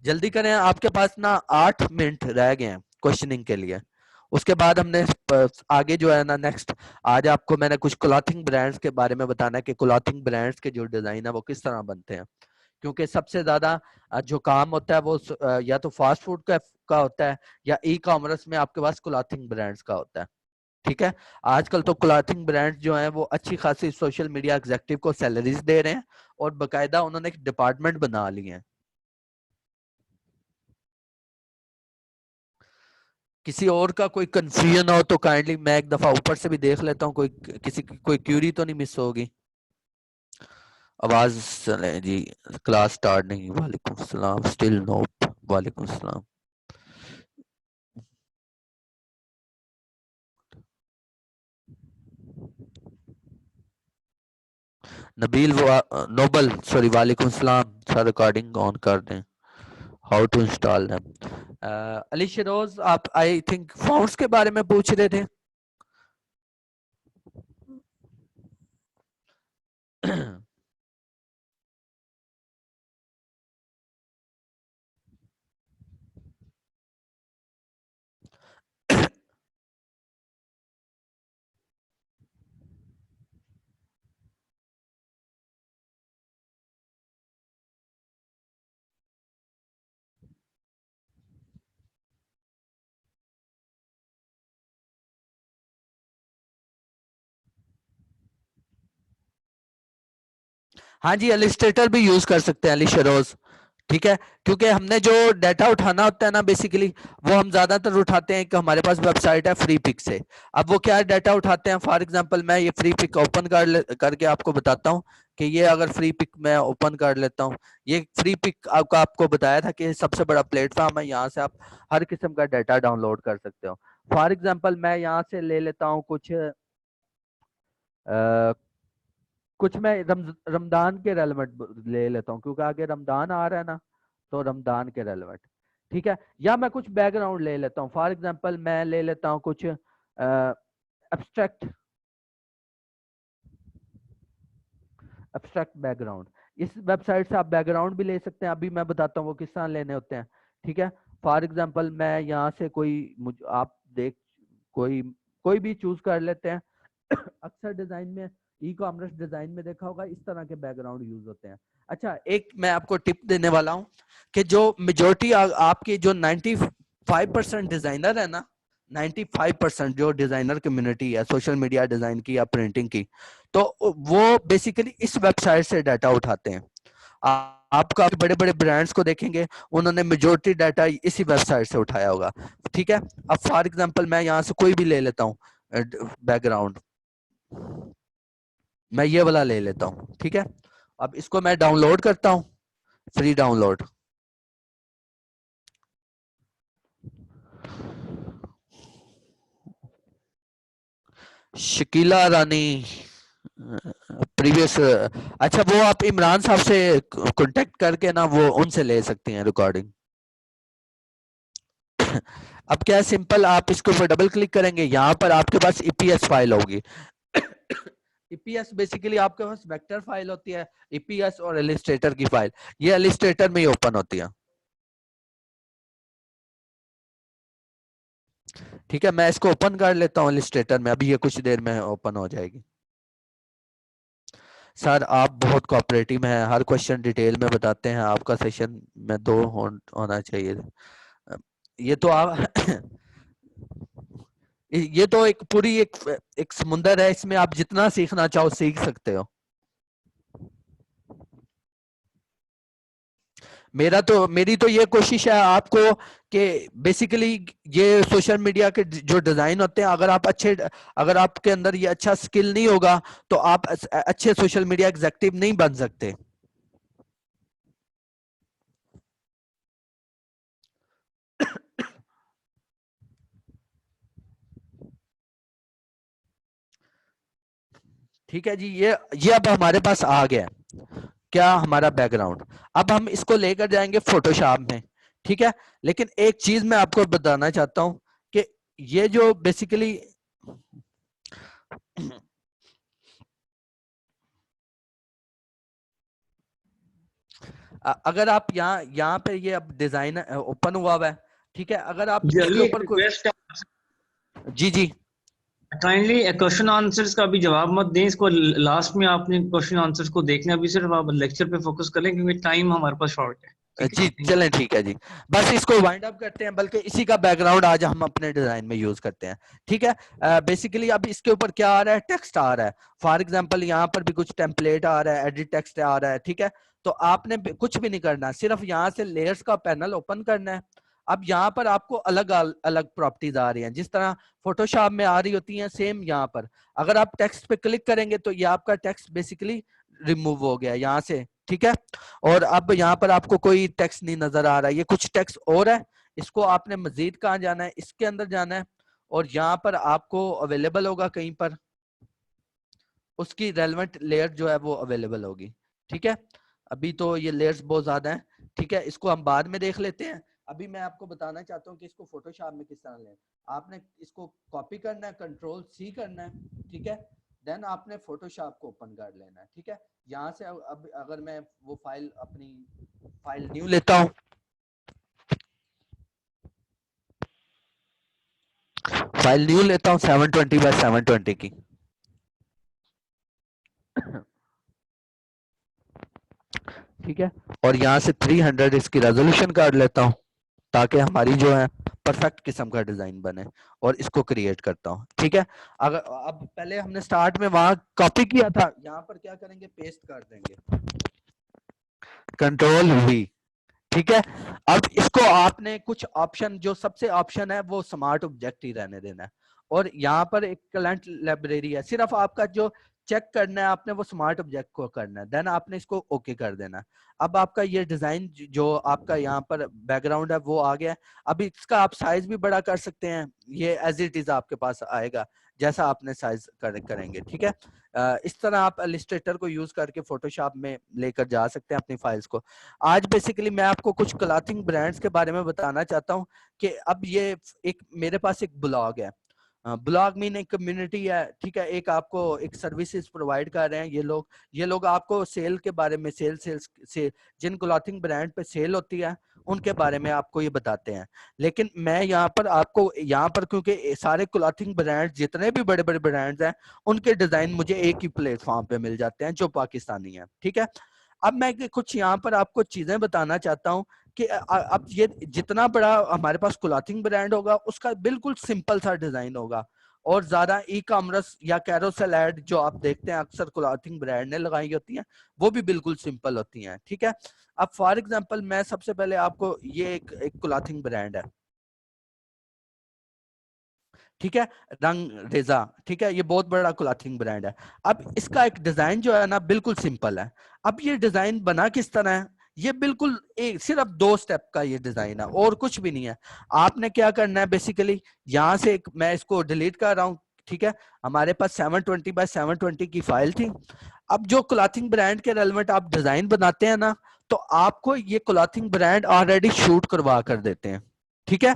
जल्दी करें, आपके पास ना 8 मिनट रह गए हैं क्वेश्चनिंग के लिए। उसके बाद हमने आगे जो है ना नेक्स्ट, आज आपको मैंने कुछ क्लॉथिंग ब्रांड्स के बारे में बताना है कि क्लॉथिंग ब्रांड्स के जो डिजाइन है वो किस तरह बनते हैं। क्योंकि सबसे ज्यादा जो काम होता है वो या तो फास्ट फूड का होता है या ई कॉमर्स में आपके पास क्लॉथिंग ब्रांड्स का होता है, ठीक है। आजकल तो क्लॉथिंग ब्रांड्स जो हैं वो अच्छी खासी सोशल मीडिया एग्जेक्टिव को सैलरीज दे रहे हैं और बकायदा उन्होंने एक डिपार्टमेंट बना लिए हैं। किसी और का कोई कंफ्यूजन हो तो काइंडली मैं एक दफा ऊपर से भी देख लेता हूँ, कोई किसी की कोई क्यूरी तो नहीं मिस होगी। आवाज चले जी, क्लास स्टार्ट नहीं, वालेकुम सलाम, स्टिल नो, वालेकुम सलाम। नबील नोबल सॉरी, वालेकुम सलाम सर, रिकॉर्डिंग ऑन कर दें, how to install them. Ali Saroj आप आई थिंक फाउंड्स के बारे में पूछ रहे थे। हाँ जी, एलिस्ट्रेटर भी यूज कर सकते हैं, एलिशरोज, ठीक है। क्योंकि हमने जो डाटा उठाना होता है ना बेसिकली, वो हम ज्यादातर उठाते हैं कि हमारे पास वेबसाइट है फ्री पिक से। अब वो क्या डाटा उठाते हैं, फॉर एग्जांपल मैं ये फ्री पिक ओपन करके आपको बताता हूँ कि ये अगर फ्री पिक मैं ओपन कर लेता हूँ, ये फ्री पिक आपको बताया था कि सबसे बड़ा प्लेटफॉर्म है, यहाँ से आप हर किस्म का डाटा डाउनलोड कर सकते हो। फॉर एग्जाम्पल मैं यहाँ से ले लेता हूँ कुछ कुछ मैं रमदान के रेलेवेंट ले लेता हूँ, क्योंकि आगे रमदान आ रहा है ना, तो रमदान के रेलेवेंट, ठीक है। या मैं कुछ बैकग्राउंड ले लेता हूँ, फॉर एग्जांपल मैं ले लेता हूँ कुछ एब्स्ट्रैक्ट एब्स्ट्रैक्ट बैकग्राउंड। इस वेबसाइट से आप बैकग्राउंड भी ले सकते हैं, अभी मैं बताता हूँ वो किस तरह लेने होते हैं, ठीक है। फॉर एग्जांपल मैं यहाँ से आप देख कोई कोई भी चूज कर लेते हैं। अक्सर डिजाइन में, ई कॉमर्स डिजाइन में देखा होगा इस तरह के बैकग्राउंड यूज होते हैं। अच्छा, एक मैं आपको टिप देने वाला हूं कि जो मेजोरिटी आपकी जो 95% डिजाइनर है ना, 95% जो डिजाइनर कम्युनिटी है सोशल मीडिया डिजाइन की या प्रिंटिंग की, तो वो बेसिकली इस वेबसाइट से डाटा उठाते हैं। आपका बड़े बड़े ब्रांड्स को देखेंगे, उन्होंने मेजोरिटी डाटा इसी वेबसाइट से उठाया होगा, ठीक है। अब फॉर एग्जांपल मैं यहाँ से कोई भी ले लेता हूँ बैकग्राउंड, मैं ये वाला ले लेता हूँ, ठीक है। अब इसको मैं डाउनलोड करता हूँ, फ्री डाउनलोड। शकीला रानी प्रीवियस, अच्छा वो आप इमरान साहब से कांटेक्ट करके ना वो उनसे ले सकती हैं रिकॉर्डिंग। अब क्या है, सिंपल आप इसके ऊपर डबल क्लिक करेंगे, यहाँ पर आपके पास ईपीएस फाइल होगी। ईपीएस बेसिकली आपके पास वेक्टर फाइल होती है, ईपीएस और इलिस्ट्रेटर की फाइल, ये इलिस्ट्रेटर में ही ओपन होती है, ठीक है। मैं इसको ओपन कर लेता हूँ इलिस्ट्रेटर में, अभी ये कुछ देर में ओपन हो जाएगी। सर आप बहुत कोऑपरेटिव हैं, हर क्वेश्चन डिटेल में बताते हैं, आपका सेशन में होना चाहिए। ये तो आप ये तो एक पूरी एक समुंदर है, इसमें आप जितना सीखना चाहो सीख सकते हो। मेरी तो ये कोशिश है आपको कि बेसिकली ये सोशल मीडिया के जो डिजाइन होते हैं, अगर आपके अंदर ये अच्छा स्किल नहीं होगा तो आप अच्छे सोशल मीडिया एग्जेक्टिव नहीं बन सकते। ठीक है जी, ये अब हमारे पास आ गया है, क्या हमारा बैकग्राउंड। अब हम इसको लेकर जाएंगे फोटोशॉप में, ठीक है। लेकिन एक चीज मैं आपको बताना चाहता हूं कि ये जो बेसिकली अगर आप यहाँ पे ये अब डिजाइन ओपन हुआ है, ठीक है। अगर आप इसके ऊपर कोई, जी जी, काइंडली क्वेश्चन आंसर्स का भी जवाब मत दें, इसको लास्ट में आपने क्वेश्चन आंसर्स को देखना, अभी सिर्फ आप लेक्चर पे फोकस करें क्योंकि टाइम हमारे पास शॉर्ट है। ठीक है जी जी, चलें, ठीक है जी। बस इसको वाइंड अप करते हैं, बल्कि इसी का बैकग्राउंड आज हम अपने डिजाइन में यूज करते हैं, ठीक है। बेसिकली अब इसके ऊपर क्या आ रहा है, टेक्स्ट आ रहा है। फॉर एग्जांपल यहाँ पर भी कुछ टेम्पलेट आ रहा है, एडिट टेक्स्ट आ रहा है, ठीक है। तो आपने कुछ भी नहीं करना, सिर्फ यहाँ से लेयर्स का पैनल ओपन करना है। अब यहाँ पर आपको अलग अलग प्रॉपर्टीज आ रही हैं, जिस तरह फोटोशॉप में आ रही होती हैं, सेम यहाँ पर अगर आप टेक्स्ट पे क्लिक करेंगे तो ये आपका टेक्स्ट बेसिकली रिमूव हो गया यहाँ से, ठीक है। और अब यहाँ पर आपको कोई टेक्स्ट नहीं नजर आ रहा है, ये कुछ टेक्स्ट और है। इसको आपने मजीद कहाँ जाना है, इसके अंदर जाना है, और यहाँ पर आपको अवेलेबल होगा कहीं पर, उसकी रेलेवेंट लेयर जो है वो अवेलेबल होगी, ठीक है। अभी तो ये लेयर्स बहुत ज्यादा हैं, ठीक है, इसको हम बाद में देख लेते हैं। अभी मैं आपको बताना चाहता हूँ कि इसको फोटोशॉप में किस तरह लें। आपने इसको कॉपी करना है, कंट्रोल सी करना है, ठीक है। देन आपने फोटोशॉप को ओपन कर लेना है, ठीक है। यहाँ से अब अगर मैं वो फाइल अपनी फाइल न्यू लेता हूँ, फाइल न्यू लेता हूँ 720 बाय 720 की, ठीक है। और यहाँ से 300 इसकी रेजोल्यूशन कर लेता हूँ, ताकि हमारी जो है परफेक्ट किस्म का डिजाइन बने, और इसको क्रिएट करता हूँ। ठीक है, अगर अब पहले हमने स्टार्ट में वहां कॉपी किया था, यहाँ पर क्या करेंगे, पेस्ट कर देंगे, कंट्रोल वी। ठीक है, अब इसको आपने कुछ ऑप्शन, जो सबसे ऑप्शन है वो स्मार्ट ऑब्जेक्ट ही रहने देना है, और यहाँ पर एक क्लाइंट लाइब्रेरी है, सिर्फ आपका जो चेक करना है आपने वो स्मार्ट ऑब्जेक्ट को करना है, देन आपने इसको ओके कर देना। अब आपका ये डिजाइन जो आपका यहाँ पर बैकग्राउंड है वो आ गया है। अभी इसका आप साइज भी बड़ा कर सकते हैं, ये एज इट इज आपके पास आएगा जैसा आपने साइज करेंगे। ठीक है, इस तरह आप इलस्ट्रेटर को यूज करके फोटोशॉप में लेकर जा सकते हैं अपनी फाइल्स को। आज बेसिकली मैं आपको कुछ क्लॉथिंग ब्रांड्स के बारे में बताना चाहता हूँ कि अब ये एक मेरे पास एक ब्लॉग है, ब्लॉग मीन एक कम्युनिटी है। ठीक है, एक आपको एक सर्विसेज प्रोवाइड कर रहे हैं ये लोग आपको सेल के बारे में, सेल्स से जिन क्लॉथिंग ब्रांड पे सेल होती है उनके बारे में आपको ये बताते हैं। लेकिन मैं यहाँ पर आपको यहाँ पर, क्योंकि सारे क्लॉथिंग ब्रांड जितने भी बड़े बड़े ब्रांड्स हैं उनके डिजाइन मुझे एक ही प्लेटफॉर्म पे मिल जाते हैं जो पाकिस्तानी है। ठीक है, अब मैं कुछ यहाँ पर आपको चीजें बताना चाहता हूँ कि अब ये जितना बड़ा हमारे पास क्लॉथिंग ब्रांड होगा उसका बिल्कुल सिंपल सा डिजाइन होगा, और ज्यादा ई कॉमर्स या कैरोसेल एड जो आप देखते हैं अक्सर क्लॉथिंग ब्रांड ने लगाई होती हैं वो भी बिल्कुल सिंपल होती हैं। ठीक है, अब फॉर एग्जांपल मैं सबसे पहले आपको ये एक क्लॉथिंग ब्रांड है, ठीक है, रंग रेजा। ठीक है, ये बहुत बड़ा क्लॉथिंग ब्रांड है। अब इसका एक डिजाइन जो है ना बिल्कुल सिंपल है। अब ये डिजाइन बना किस तरह है, ये बिल्कुल एक सिर्फ 2 स्टेप का ये डिजाइन है और कुछ भी नहीं है। आपने क्या करना है बेसिकली, यहाँ से मैं इसको डिलीट कर रहा हूँ। ठीक है, हमारे पास 720 बाय 720 की फाइल थी। अब जो क्लॉथिंग ब्रांड के रेलेवेंट आप डिजाइन बनाते हैं ना, तो आपको ये क्लॉथिंग ब्रांड ऑलरेडी शूट करवा कर देते हैं। ठीक है,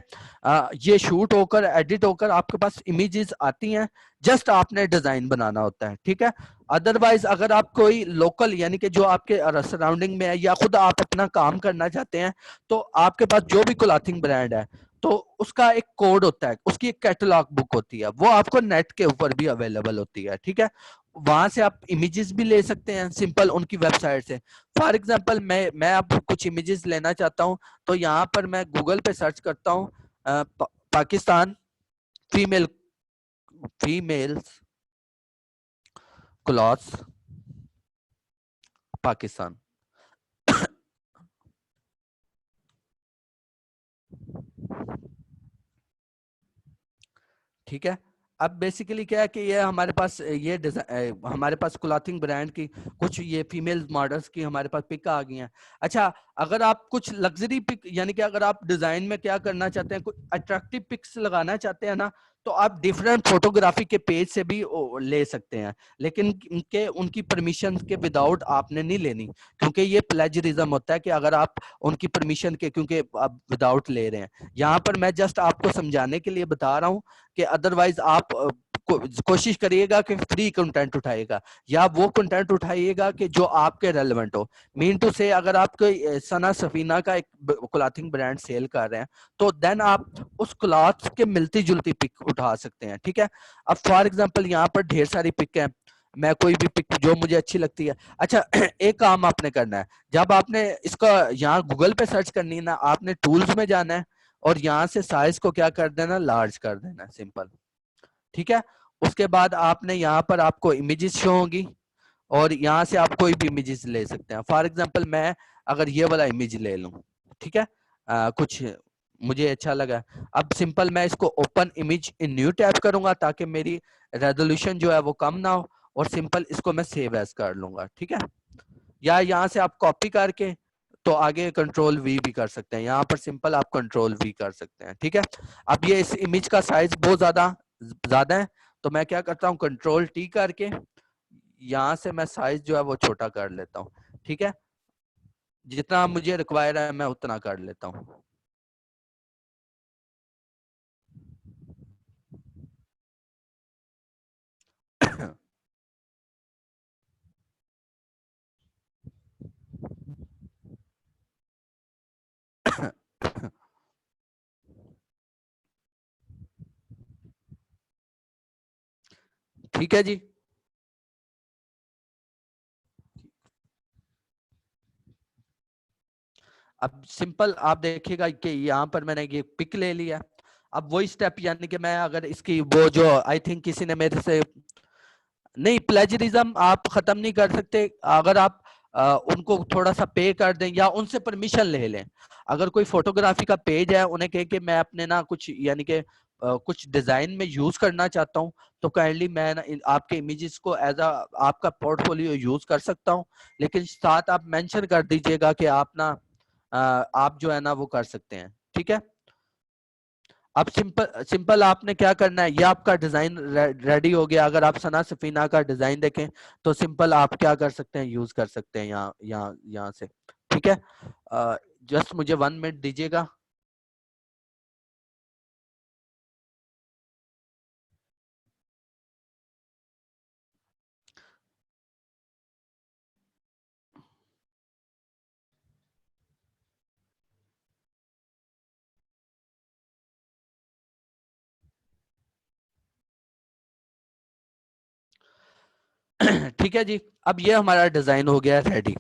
ये शूट होकर एडिट होकर आपके पास इमेजेस आती हैं, जस्ट आपने डिजाइन बनाना होता है। ठीक है, अदरवाइज अगर आप कोई लोकल यानी कि जो आपके सराउंडिंग में है या खुद आप अपना काम करना चाहते हैं, तो आपके पास जो भी क्लॉथिंग ब्रांड है तो उसका एक कोड होता है, उसकी एक कैटलॉग बुक होती है, वो आपको नेट के ऊपर भी अवेलेबल होती है। ठीक है, वहां से आप इमेजेस भी ले सकते हैं सिंपल उनकी वेबसाइट से। फॉर एग्जांपल मैं अब कुछ इमेजेस लेना चाहता हूं, तो यहाँ पर मैं गूगल पे सर्च करता हूँ Pakistan female females clothes Pakistan. ठीक है, अब बेसिकली क्या है कि ये हमारे पास ये हमारे पास क्लॉथिंग ब्रांड की कुछ ये फीमेल मॉडल्स की हमारे पास पिक आ गई हैं। अच्छा, अगर आप कुछ लग्जरी पिक यानी कि अगर आप डिजाइन में क्या करना चाहते हैं, कुछ अट्रैक्टिव पिक्स लगाना चाहते हैं ना, तो आप डिफरेंट फोटोग्राफी के पेज से भी ले सकते हैं, लेकिन उनकी परमिशन के विदाउट आपने नहीं लेनी, क्योंकि ये प्लेजरिज्म होता है कि अगर आप उनकी परमिशन के, क्योंकि आप विदाउट ले रहे हैं। यहाँ पर मैं जस्ट आपको समझाने के लिए बता रहा हूँ कि अदरवाइज आप कोशिश करिएगा कि फ्री कंटेंट उठाएगा या वो कंटेंट उठाइएगा कि जो आपके रेलेवेंट हो। मीन टू से अगर आप कोई सना सफीना का एक क्लॉथिंग ब्रांड सेल कर रहे हैं, तो देन आप उस क्लॉथ के मिलती जुलती पिक उठा सकते हैं। ठीक है, अब फॉर एग्जांपल यहाँ पर ढेर सारी पिक है, मैं कोई भी पिक जो मुझे अच्छी लगती है। अच्छा, एक काम आपने करना है, जब आपने इसका यहाँ गूगल पे सर्च करनी है ना, आपने टूल्स में जाना है और यहाँ से साइज को क्या कर देना, लार्ज कर देना, सिंपल। ठीक है, उसके बाद आपने यहाँ पर आपको इमेजेस शो होंगी और यहाँ से आप कोई भी इमेजेस ले सकते हैं। फॉर एग्जांपल मैं अगर ये वाला इमेज ले लूं, ठीक है, कुछ मुझे अच्छा लगा, अब सिंपल मैं इसको open image in new tab करूंगा ताकि मेरी रेजोल्यूशन जो है वो कम ना हो, और सिंपल इसको मैं सेव एज कर लूंगा। ठीक है, या यहाँ से आप कॉपी करके तो आगे कंट्रोल वी भी कर सकते हैं, यहाँ पर सिंपल आप कंट्रोल वी कर सकते हैं। ठीक है, अब ये इस इमेज का साइज बहुत ज्यादा ज्यादा है, तो मैं क्या करता हूँ, कंट्रोल टी करके यहाँ से मैं साइज जो है वो छोटा कर लेता हूँ। ठीक है, जितना मुझे रिक्वायर है मैं उतना कर लेता हूँ। ठीक है जी, अब सिंपल आप देखिएगा कि यहाँ पर मैंने ये पिक ले लिया। अब वही स्टेप, यानी कि मैं अगर इसकी वो जो आई थिंक किसी ने मेरे से, नहीं प्लेजरिज्म आप खत्म नहीं कर सकते अगर आप उनको थोड़ा सा पे कर दें या उनसे परमिशन ले लें। अगर कोई फोटोग्राफी का पेज है, उन्हें कहे कि मैं अपने ना कुछ यानी कि कुछ डिजाइन में यूज करना चाहता हूं, तो काइंडली मैं ना आपके इमेजेस को एज अ आपका पोर्टफोलियो यूज कर सकता हूं, लेकिन साथ आप मेंशन कर दीजिएगा कि आप ना आप जो है ना वो कर सकते हैं। ठीक है, अब सिंपल सिंपल आपने क्या करना है, ये आपका डिजाइन रेडी हो गया। अगर आप सना सफीना का डिजाइन देखें तो सिंपल आप क्या कर सकते हैं, यूज कर सकते हैं यहाँ यहाँ यहाँ से। ठीक है, जस्ट मुझे 1 मिनट दीजिएगा। ठीक है जी, अब ये हमारा डिजाइन हो गया रेडी।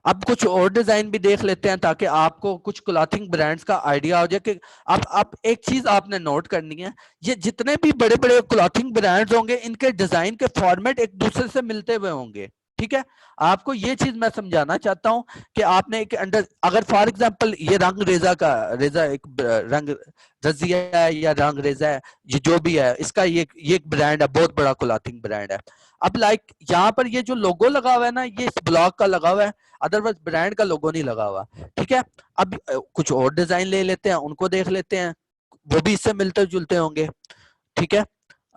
अब कुछ और डिजाइन भी देख लेते हैं ताकि आपको कुछ क्लॉथिंग ब्रांड्स का आइडिया हो जाए कि आप एक चीज आपने नोट करनी है, ये जितने भी बड़े बड़े क्लॉथिंग ब्रांड्स होंगे इनके डिजाइन के फॉर्मेट एक दूसरे से मिलते हुए होंगे। ठीक है, आपको ये चीज मैं समझाना चाहता हूं कि आपने एक अंडर, अगर फॉर एग्जांपल ये रंग रेजा का, रेजा एक रंग रजिया है या रंग रेजा है, ये जो भी है इसका ये एक ब्रांड है, बहुत बड़ा क्लॉथिंग ब्रांड है। अब लाइक यहाँ पर ये जो लोगो लगा हुआ है ना, ये इस ब्लॉक का लगा हुआ है, अदरवाइज ब्रांड का लोगो नहीं लगा हुआ। ठीक है, अब कुछ और डिजाइन ले लेते हैं, उनको देख लेते हैं, वो भी इससे मिलते जुलते होंगे। ठीक है,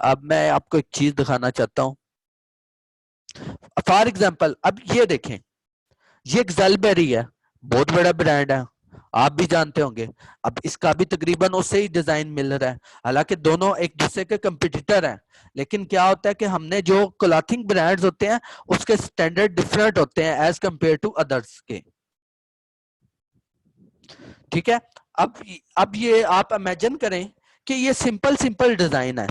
अब मैं आपको एक चीज दिखाना चाहता हूँ। फॉर एग्जाम्पल अब ये देखें, ये एक ज़ेलबेरी है, बहुत बड़ा ब्रांड है, आप भी जानते होंगे। अब इसका भी तकरीबन उससे ही डिजाइन मिल रहा है, हालांकि दोनों एक दूसरे के कंपटीटर हैं, लेकिन क्या होता है कि हमने जो क्लॉथिंग ब्रांड्स होते हैं उसके स्टैंडर्ड डिफरेंट होते हैं एज कंपेयर टू अदर्स के। ठीक है, अब ये आप इमेजिन करें कि ये सिंपल सिंपल डिजाइन है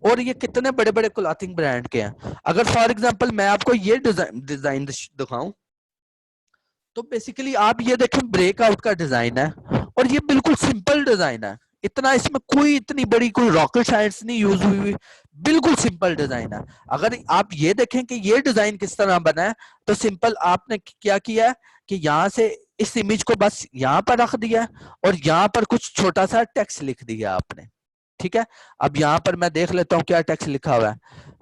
और ये कितने बड़े बड़े क्लॉथिंग ब्रांड के हैं। अगर फॉर एग्जांपल मैं आपको ये डिजाइन दिखाऊं, तो बेसिकली आप ये देखें, ब्रेकआउट का डिजाइन है और ये बिल्कुल सिंपल डिजाइन है, इतना इसमें कोई इतनी बड़ी कोई रॉकेट साइंस नहीं यूज हुई हुई, बिल्कुल सिंपल डिजाइन है। अगर आप ये देखें कि ये डिजाइन किस तरह बना है, तो सिंपल आपने क्या किया है कि यहाँ से इस इमेज को बस यहाँ पर रख दिया है और यहाँ पर कुछ छोटा सा टेक्स्ट लिख दिया आपने। ठीक है, अब यहाँ पर मैं देख लेता हूँ क्या टेक्स्ट लिखा हुआ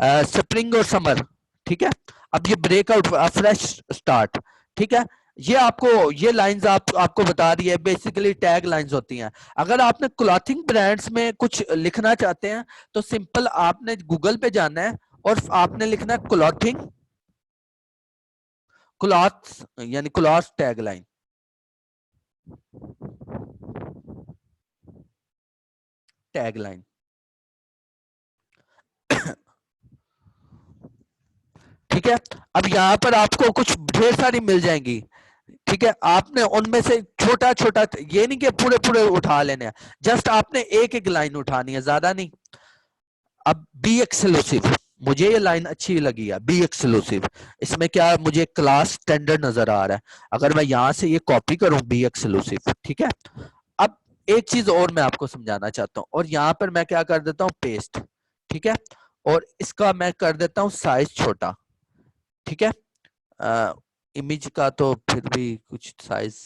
है, स्प्रिंग और समर। ठीक है, अब ये ब्रेकआउट फ्रेश स्टार्ट। ठीक है, ये आपको ये लाइंस आपको बता रही है, बेसिकली टैग लाइंस होती हैं। अगर आपने क्लॉथिंग ब्रांड्स में कुछ लिखना चाहते हैं तो सिंपल आपने गूगल पे जाना है और आपने लिखना है क्लॉथिंग क्लॉथ्स, यानी cloth tag line. Tag line ठीक है, अब यहाँ पर आपको कुछ ढेर सारी मिल जाएंगी। ठीक है, आपने उनमें से छोटा छोटा, ये नहीं कि पूरे पूरे उठा लेने हैं, जस्ट आपने एक एक लाइन उठानी है, ज्यादा नहीं। अब बी एक्सक्लूसिव, मुझे ये लाइन अच्छी लगी है, बी एक्सक्लूसिव। इसमें क्या मुझे क्लास स्टैंडर्ड नजर आ रहा है, अगर मैं यहां से ये कॉपी करूं बी एक्सक्लूसिव। ठीक है, अब एक चीज और मैं आपको समझाना चाहता हूं, और यहां पर मैं क्या कर देता हूं, पेस्ट। ठीक है, और इसका मैं कर देता हूं साइज छोटा। ठीक है, इमेज का तो फिर भी कुछ साइज,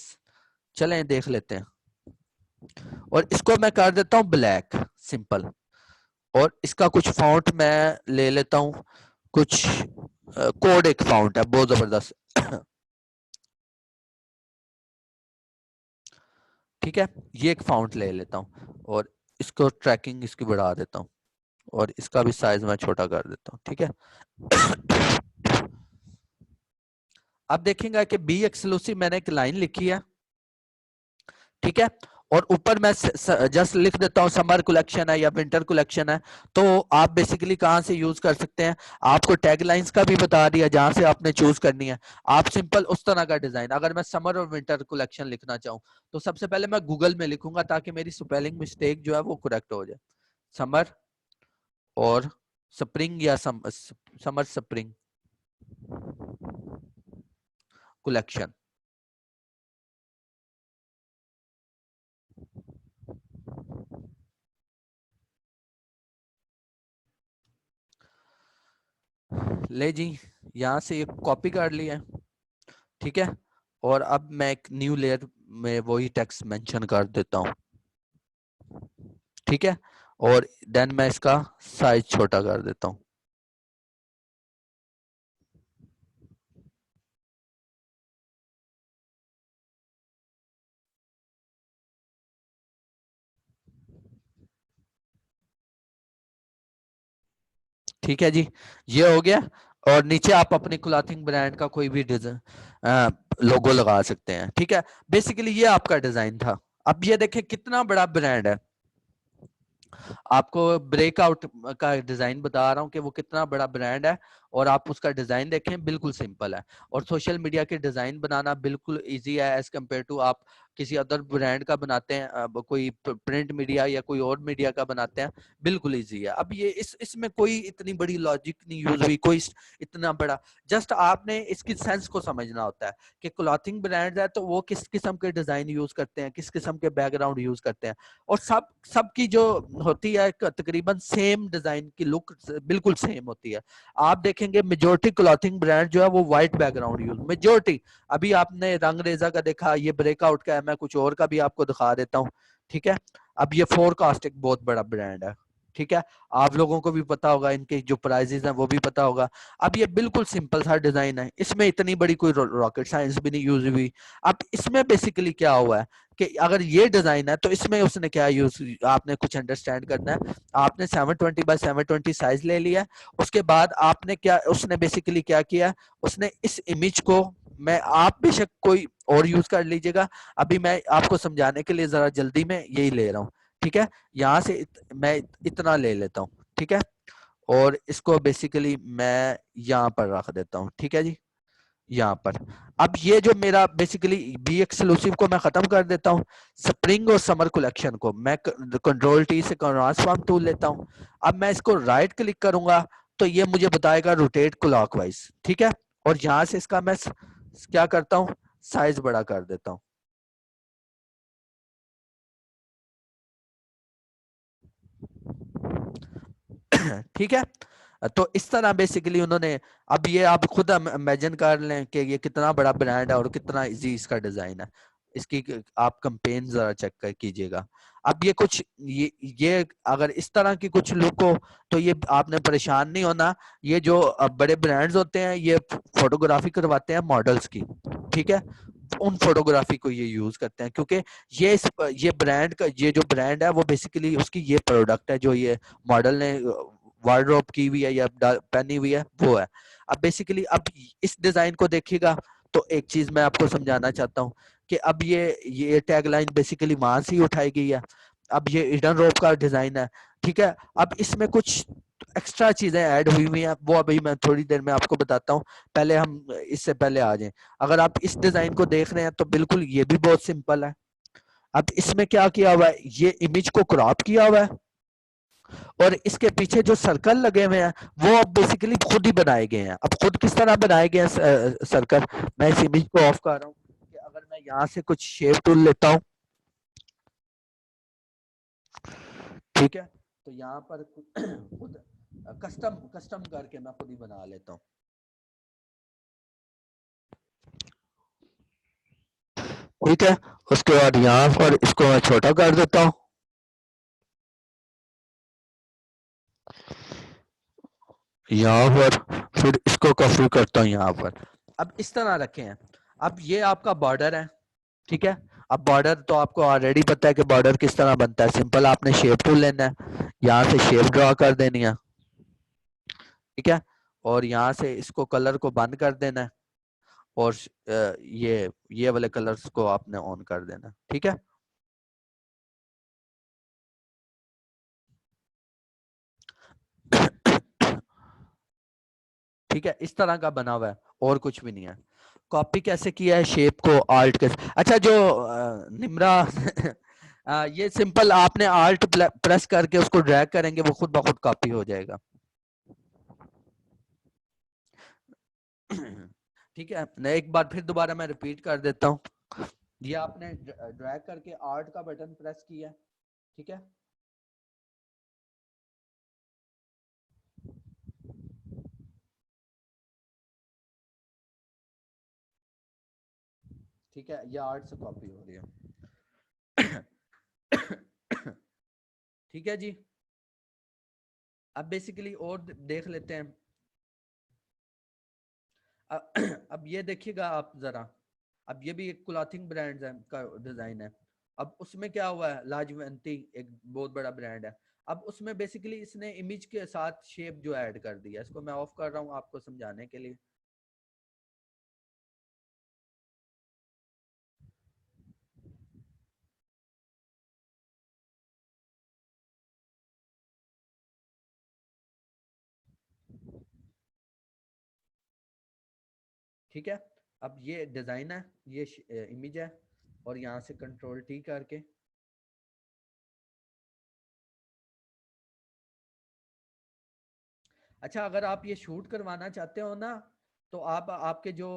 चलें देख लेते हैं, और इसको मैं कर देता हूं ब्लैक सिंपल, और इसका कुछ फाउंट मैं ले लेता हूं, कुछ कोड एक फाउंट है बहुत जबरदस्त। ठीक है, ये एक फाउंट ले लेता हूं और इसको ट्रैकिंग इसकी बढ़ा देता हूं और इसका भी साइज मैं छोटा कर देता हूं। ठीक है, अब देखेंगे कि बी एक्सक्लूसिव मैंने एक लाइन लिखी है। ठीक है, और ऊपर मैं जस्ट लिख देता हूँ समर कलेक्शन है या विंटर कलेक्शन है। तो आप बेसिकली कहाँ से यूज कर सकते हैं, आपको टैग लाइंस का भी बता दिया जहां से आपने चूज करनी है। आप सिंपल उस तरह का डिजाइन, अगर मैं समर और विंटर कलेक्शन लिखना चाहूँ तो सबसे पहले मैं गूगल में लिखूंगा ताकि मेरी स्पेलिंग मिस्टेक जो है वो करेक्ट हो जाए। समर और स्प्रिंग या समर स्प्रिंग कलेक्शन। ले जी, यहाँ से कॉपी कर लिया है, ठीक है। और अब मैं एक न्यू लेयर में वही टेक्स्ट मेंशन कर देता हूँ, ठीक है। और देन मैं इसका साइज छोटा कर देता हूँ। ठीक है जी, ये हो गया। और नीचे आप अपने क्लॉथिंग ब्रांड का कोई भी डिजाइन लोगो लगा सकते हैं, ठीक है। बेसिकली ये आपका डिजाइन था। अब ये देखें कितना बड़ा ब्रांड है। आपको ब्रेकआउट का डिजाइन बता रहा हूँ कि वो कितना बड़ा ब्रांड है। और आप उसका डिजाइन देखें, बिल्कुल सिंपल है। और सोशल मीडिया के डिजाइन बनाना बिल्कुल इजी है एज कम्पेयर टू आप किसी अदर ब्रांड का बनाते हैं, कोई प्रिंट मीडिया या कोई और मीडिया का बनाते हैं, बिल्कुल इजी है। अब ये इसमें कोई इतनी बड़ी लॉजिक नहीं यूज हुई, कोई इतना बड़ा, जस्ट आपने इसकी सेंस को समझना होता है कि क्लॉथिंग ब्रांड है तो वो किस किस्म के डिजाइन यूज करते हैं, किस किस्म के बैकग्राउंड यूज करते हैं। और सबकी जो होती है तकरीबन सेम डिजाइन की लुक बिल्कुल सेम होती है। आप देखेंगे मेजोरिटी क्लॉथिंग ब्रांड जो है वो व्हाइट बैकग्राउंड यूज, मेजोरिटी। अभी आपने रंग रेजा का देखा, ये ब्रेकआउट का है, मैं कुछ और का भी आपको दिखा देता हूँ, ठीक है। अब ये फोरकास्ट एक बहुत बड़ा ब्रांड है, ठीक है। आप लोगों को भी पता होगा, इनके जो प्राइजेस हैं वो भी पता होगा। अब ये बिल्कुल सिंपल सा डिजाइन है, इसमें इतनी बड़ी कोई रॉकेट साइंस भी नहीं यूज हुई। अब इसमें बेसिकली क्या हुआ है कि अगर ये डिजाइन है तो इसमें उसने क्या यूज, आपने कुछ अंडरस्टैंड करना है। आपने 720 बाय 720 साइज ले लिया। उसके बाद आपने क्या, उसने बेसिकली क्या किया, उसने इस इमेज को, मैं आप बेशक कोई और यूज कर लीजिएगा, अभी मैं आपको समझाने के लिए जरा जल्दी में यही ले रहा हूँ, ठीक है। यहाँ से मैं इतना ले लेता हूँ, ठीक है। और इसको बेसिकली मैं यहाँ पर रख देता हूँ, ठीक है जी, यहाँ पर। अब ये जो मेरा बेसिकली बी एक्सक्लूसिव को मैं खत्म कर देता हूँ। स्प्रिंग और समर कलेक्शन को मैं कंट्रोल टी से ट्रांसफॉर्म टूल लेता हूँ। अब मैं इसको राइट क्लिक करूंगा तो ये मुझे बताएगा रोटेट क्लॉकवाइज, ठीक है। और यहाँ से इसका मैं क्या करता हूँ, साइज बड़ा कर देता हूँ। ठीक है। तो इस तरह बेसिकली उन्होंने, अब ये आप खुद इमेजिन कर लें कि ये कितना बड़ा ब्रांड है और कितना इजी इसका डिजाइन है। इसकी आप कंपेन जरा चेक कर कीजिएगा। अब ये कुछ ये अगर इस तरह की कुछ लुक हो तो ये आपने परेशान नहीं होना। ये जो बड़े ब्रांड्स होते हैं ये फोटोग्राफी करवाते हैं मॉडल्स की, ठीक है। उन फोटोग्राफी को ये यूज करते हैं क्योंकि ये ब्रांड का, ये जो ब्रांड है वो बेसिकली उसकी ये प्रोडक्ट है जो ये मॉडल ने वार्डरोब की हुई है या पहनी हुई है, वो है। अब बेसिकली अब इस डिजाइन को देखिएगा तो एक चीज मैं आपको समझाना चाहता हूँ कि अब ये टैगलाइन बेसिकली वहां से ही उठाई गई है। अब ये हिडन रोप का डिजाइन है, ठीक है। अब इसमें कुछ एक्स्ट्रा चीजें ऐड हुई हुई हैं, वो अभी मैं थोड़ी देर में आपको बताता हूँ। पहले हम इससे पहले आ जाएं। अगर आप इस डिजाइन को देख रहे हैं तो बिल्कुल ये भी बहुत सिंपल है। अब इसमें क्या किया हुआ है, ये इमेज को क्रॉप किया हुआ है और इसके पीछे जो सर्कल लगे हुए हैं वो अब बेसिकली खुद ही बनाए गए हैं। अब खुद किस तरह बनाए गए हैं सर्कल, मैं इस इमेज को ऑफ कर रहा हूँ कि अगर मैं यहाँ से कुछ शेप टूल लेता हूँ, ठीक है। तो यहाँ पर खुद कस्टम कस्टम करके मैं खुद ही बना लेता हूँ, ठीक है। उसके बाद यहाँ पर इसको मैं छोटा कर देता हूँ, यहाँ पर फिर इसको कॉपी करता हूँ यहाँ पर। अब इस तरह रखे हैं। अब ये आपका बॉर्डर है, ठीक है। अब बॉर्डर तो आपको ऑलरेडी पता है कि बॉर्डर किस तरह बनता है। सिंपल आपने शेप टूल लेना है, यहाँ से शेप ड्रॉ कर देनी है, ठीक है। और यहाँ से इसको कलर को बंद कर देना है और ये वाले कलर्स को आपने ऑन कर देना, ठीक है। ठीक है, इस तरह का बना हुआ है और कुछ भी नहीं है। कॉपी कैसे किया है, शेप को आल्ट के, अच्छा जो निम्रा ये सिंपल आपने आल्ट प्रेस करके उसको ड्रैग करेंगे वो खुद ब खुद कॉपी हो जाएगा। ठीक है, मैं एक बार फिर दोबारा मैं रिपीट कर देता हूँ। ये आपने ड्रैग करके आर्ट का बटन प्रेस किया, ठीक है। ठीक है, ये 8 से कॉपी हो रही है। ठीक है जी, अब बेसिकली और देख लेते हैं। अब ये देखिएगा आप जरा, अब ये भी एक क्लॉथिंग ब्रांड का डिजाइन है। अब उसमें क्या हुआ है, लाजवंती एक बहुत बड़ा ब्रांड है। अब उसमें बेसिकली इसने इमेज के साथ शेप जो ऐड कर दिया, इसको मैं ऑफ कर रहा हूँ आपको समझाने के लिए। ठीक है, अब ये डिजाइन है, ये इमेज है, और यहाँ से कंट्रोल टी करके अच्छा, अगर आप ये शूट करवाना चाहते हो ना, तो आप आपके जो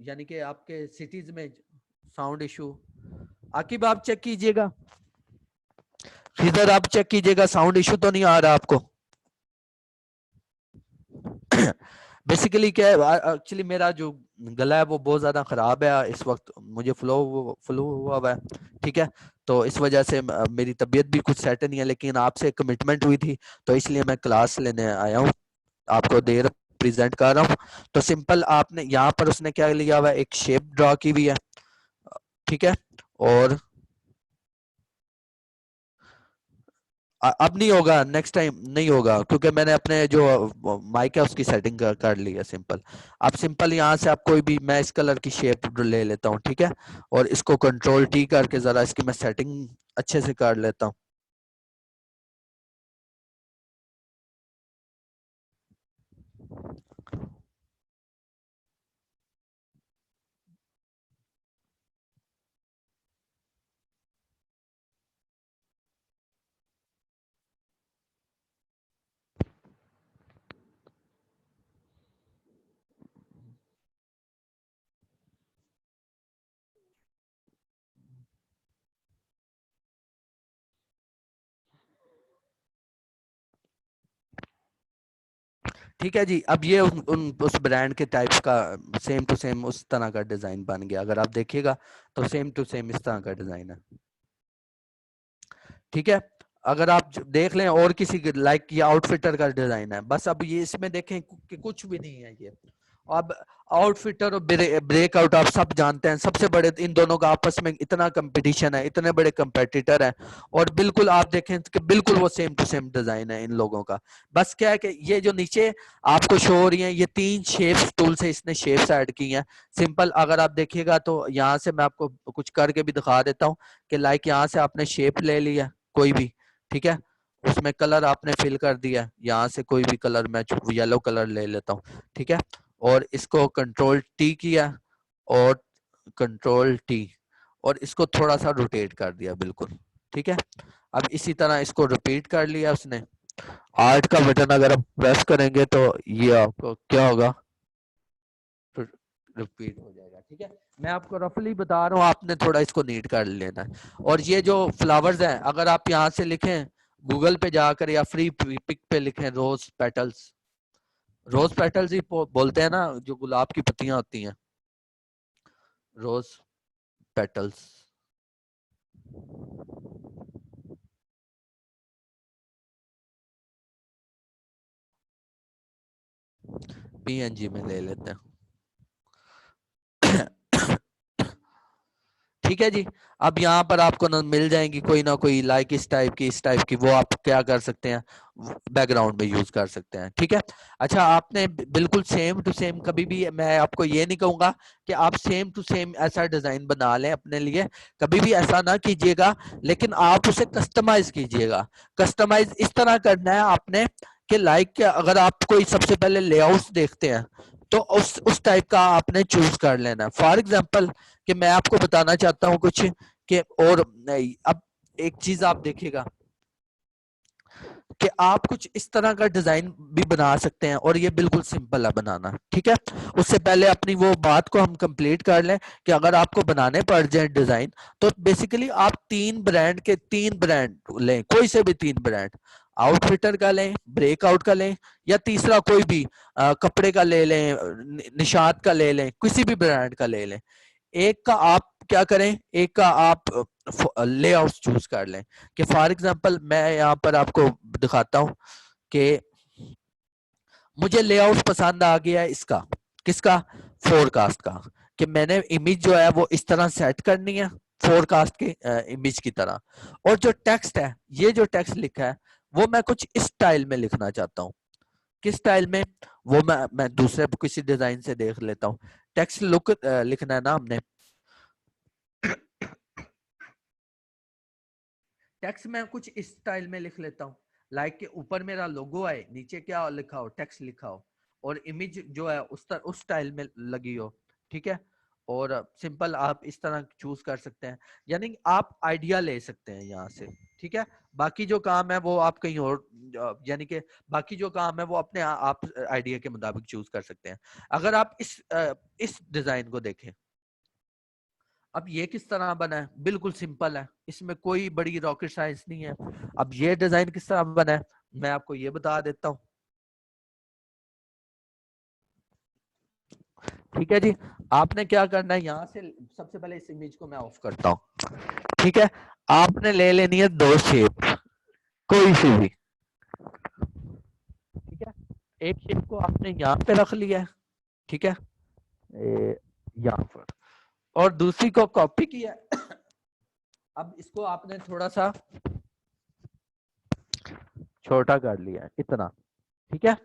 यानी कि आपके सिटीज में साउंड इशू, आकिब आप चेक कीजिएगा, इधर आप चेक कीजिएगा साउंड इशू तो नहीं आ रहा आपको। बेसिकली क्या है, एक्चुअली मेरा जो गला है वो बहुत ज्यादा खराब है इस वक्त, मुझे फ्लू हुआ हुआ है। ठीक है, तो इस वजह से मेरी तबीयत भी कुछ सेट नहीं है, लेकिन आपसे कमिटमेंट हुई थी तो इसलिए मैं क्लास लेने आया हूँ, आपको देर प्रेजेंट कर रहा हूँ। तो सिंपल आपने यहाँ पर उसने क्या लिया हुआ है, एक शेप ड्रॉ की हुई है। ठीक है, और अब नहीं होगा, नेक्स्ट टाइम नहीं होगा, क्योंकि मैंने अपने जो माइक है उसकी सेटिंग कर ली है सिंपल। आप सिंपल यहाँ से आप कोई भी, मैं इस कलर की शेप ले लेता हूँ। ठीक है, और इसको कंट्रोल टी करके जरा इसकी मैं सेटिंग अच्छे से कर लेता हूँ। ठीक है जी, अब ये उस ब्रांड के टाइप का सेम टू सेम उस तरह का डिजाइन बन गया, अगर आप देखिएगा तो सेम टू सेम इस तरह का डिजाइन है। ठीक है, अगर आप देख लें और किसी लाइक ये आउटफिटर का डिजाइन है, बस अब ये इसमें देखें कि कुछ भी नहीं है ये। अब आउटफिटर और ब्रेकआउट आप सब जानते हैं, सबसे बड़े इन दोनों का आपस में इतना कंपटीशन है, इतने बड़े कंपेटिटर है, और बिल्कुल आप देखें कि बिल्कुल वो सेम टू सेम डिजाइन है इन लोगों का। बस क्या है कि ये जो नीचे आपको शो हो रही है, ये 3 शेप्स टूल से इसने शेप्स ऐड की हैं। सिंपल अगर आप देखिएगा तो यहाँ से मैं आपको कुछ करके भी दिखा देता हूँ कि लाइक यहाँ से आपने शेप ले लिया कोई भी। ठीक है, उसमें कलर आपने फिल कर दिया, यहाँ से कोई भी कलर मैं येलो कलर ले लेता हूँ। ठीक है, और इसको कंट्रोल टी किया, और कंट्रोल टी, और इसको थोड़ा सा रोटेट कर दिया बिल्कुल। ठीक है, अब इसी तरह इसको रिपीट कर लिया उसने। आर्ट का बटन अगर आप प्रेस करेंगे तो ये आपको क्या होगा, रिपीट हो जाएगा। ठीक है, मैं आपको रफली बता रहा हूँ, आपने थोड़ा इसको नीट कर लेना है। और ये जो फ्लावर्स हैं, अगर आप यहाँ से लिखें गूगल पे जाकर या फ्री पिक पे लिखें रोज पेटल्स, रोज पेटल्स ही बोलते हैं ना, जो गुलाब की पत्तियां होती हैं, रोज पेटल्स। पीएनजी में ले लेते हैं। ठीक है जी, अब यहाँ पर आपको मिल जाएंगी कोई ना कोई लाइक इस टाइप की, वो आप क्या कर सकते हैं, बैकग्राउंड में यूज कर सकते हैं। ठीक है, अच्छा आपने बिल्कुल सेम टू सेम, कभी भी मैं आपको ये नहीं कहूंगा कि आप सेम टू सेम ऐसा डिजाइन बना लें अपने लिए, कभी भी ऐसा ना कीजिएगा, लेकिन आप उसे कस्टमाइज कीजिएगा। कस्टमाइज इस तरह करना है आपने कि लाइक अगर आप कोई सबसे पहले लेआउट्स देखते हैं तो उस टाइप का आपने चूज कर लेना। फॉर एग्जांपल कि मैं आपको बताना चाहता हूँ कुछ कि, और नहीं, अब एक चीज आप देखिएगा कि आप कुछ इस तरह का डिजाइन भी बना सकते हैं, और ये बिल्कुल सिंपल है बनाना। ठीक है, उससे पहले अपनी वो बात को हम कंप्लीट कर लें कि अगर आपको बनाने पड़ जाए डिजाइन, तो बेसिकली आप 3 ब्रांड लें, कोई से भी 3 ब्रांड, आउटफिटर का लें, ब्रेकआउट का लें, या तीसरा कोई भी कपड़े का ले लें, निशात का ले लें, किसी भी ब्रांड का ले लें। एक का आप क्या करें, एक का आप लेआउट चूज कर लें। कि फॉर एग्जांपल मैं यहाँ पर आपको दिखाता हूँ कि मुझे लेआउट पसंद आ गया है इसका, किसका, फोरकास्ट का, कि मैंने इमेज जो है वो इस तरह सेट करनी है फोरकास्ट के इमेज की तरह। और जो टेक्स्ट है, ये जो टेक्स्ट लिखा है वो मैं कुछ इस स्टाइल में लिखना चाहता हूँ। किस स्टाइल में, वो मैं दूसरे किसी डिजाइन से देख लेता हूँ। टेक्स्ट लुक लिखना है ना हमने, टेक्स्ट मैं कुछ इस स्टाइल में लिख लेता हूँ। लाइक के ऊपर मेरा लोगो है, नीचे क्या लिखा हो, टेक्स्ट लिखा हो, और इमेज जो है उस स्टाइल में लगी हो। ठीक है, और सिंपल आप इस तरह चूज कर सकते हैं, यानी आप आइडिया ले सकते हैं यहाँ से। ठीक है, बाकी जो काम है वो आप कहीं और, यानी कि बाकी जो काम है वो अपने आप आइडिया के मुताबिक चूज कर सकते हैं। अगर आप इस डिजाइन को देखें, अब ये किस तरह बना है, बिल्कुल सिंपल है, इसमें कोई बड़ी रॉकेट साइंस नहीं है। अब ये डिजाइन किस तरह बना है मैं आपको ये बता देता हूँ। ठीक है जी, आपने क्या करना है, यहाँ से सबसे पहले इस इमेज को मैं ऑफ करता हूँ। ठीक है, आपने ले लेनी है दो शेप, कोई सी भी। ठीक है, एक शेप को आपने यहाँ पे रख लिया है, ठीक है, यहाँ पर, और दूसरी को कॉपी किया है। अब इसको आपने थोड़ा सा छोटा कर लिया है, इतना। ठीक है,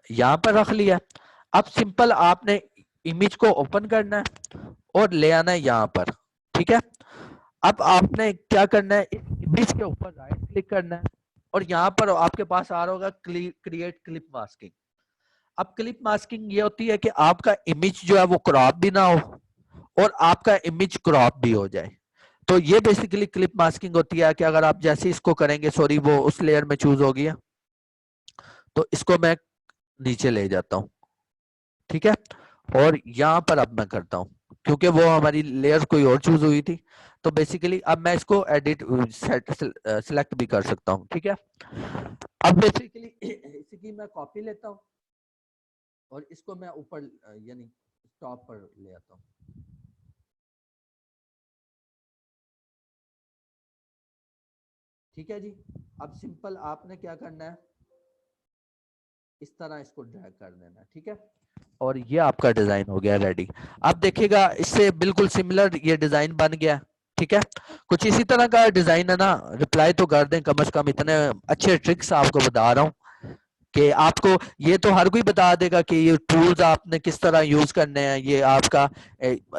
यहाँ पर रख लिया। अब सिंपल आपने इमेज को ओपन करना है और ले आना है यहाँ पर। ठीक है, अब आपने क्या करना है, इस इमेज के ऊपर राइट क्लिक करना है, और यहाँ पर आपके पास आ रहा होगा क्रिएट क्लिप मास्किंग। अब क्लिप मास्किंग ये होती है कि आपका इमेज जो है वो क्रॉप भी ना हो और आपका इमेज क्रॉप भी हो जाए। तो ये बेसिकली क्लिप मास्किंग होती है कि अगर आप जैसे इसको करेंगे, सॉरी वो उस लेयर में चूज हो गया, तो इसको मैं नीचे ले जाता हूँ। ठीक है, और यहाँ पर अब मैं करता हूँ, क्योंकि वो हमारी लेयर कोई और चूज हुई थी, तो बेसिकली अब मैं इसको एडिट सिलेक्ट भी कर सकता हूँ। ठीक है, अब बेसिकली इसकी मैं कॉपी लेता हूँ और इसको मैं ऊपर यानी टॉप पर ले आता हूँ। ठीक है जी, अब सिंपल आपने क्या करना है, इस तरह इसको ड्रैग कर देना है। ठीक है, और ये आपका डिजाइन हो गया रेडी। आप देखिएगा इससे बिल्कुल सिमिलर ये डिजाइन बन गया। ठीक है, कुछ इसी तरह का डिजाइन है ना, रिप्लाई तो कर दें कम से कम, इतने अच्छे ट्रिक्स आपको बता रहा हूँ कि आपको ये तो हर कोई बता देगा कि ये टूल्स आपने किस तरह यूज करने हैं, ये आपका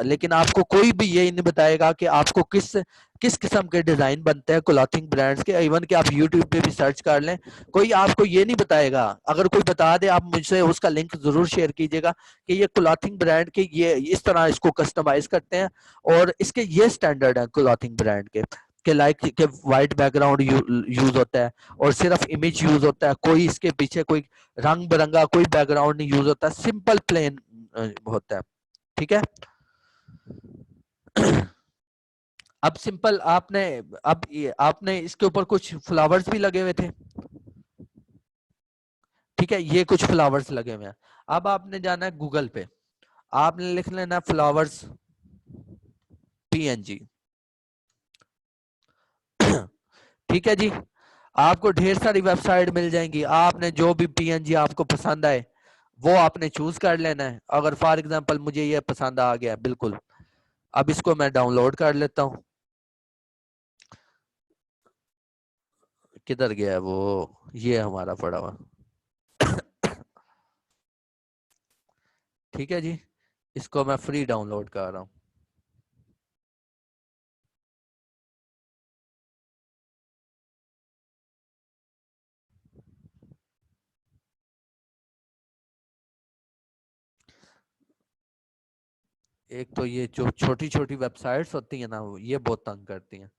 लेकिन आपको कोई भी ये नहीं बताएगा कि आपको किस किस किस्म के डिजाइन बनते हैं क्लॉथिंग ब्रांड्स के। इवन कि आप यूट्यूब पे भी सर्च कर लें, कोई आपको ये नहीं बताएगा। अगर कोई बता दे, आप मुझसे उसका लिंक जरूर शेयर कीजिएगा कि ये क्लॉथिंग ब्रांड के ये इस तरह इसको कस्टमाइज करते हैं और इसके ये स्टैंडर्ड है क्लॉथिंग ब्रांड के लाइक के वाइट बैकग्राउंड यूज होता है और सिर्फ इमेज यूज होता है, कोई इसके पीछे कोई रंग बिरंगा कोई बैकग्राउंड नहीं यूज होता, सिंपल प्लेन होता है। ठीक है, अब सिंपल आपने, अब आपने इसके ऊपर कुछ फ्लावर्स भी लगे हुए थे। ठीक है, ये कुछ फ्लावर्स लगे हुए हैं। अब आपने जाना है गूगल पे, आपने लिख लेना फ्लावर्स PNG। ठीक है जी, आपको ढेर सारी वेबसाइट मिल जाएंगी, आपने जो भी PNG आपको पसंद आए वो आपने चूज कर लेना है। अगर फॉर एग्जांपल मुझे ये पसंद आ गया बिल्कुल, अब इसको मैं डाउनलोड कर लेता हूँ। किधर गया है वो, ये हमारा पड़ा हुआ। ठीक है जी, इसको मैं फ्री डाउनलोड कर रहा हूँ। एक तो ये जो छोटी छोटी वेबसाइट्स होती है ना, ये बहुत तंग करती हैं।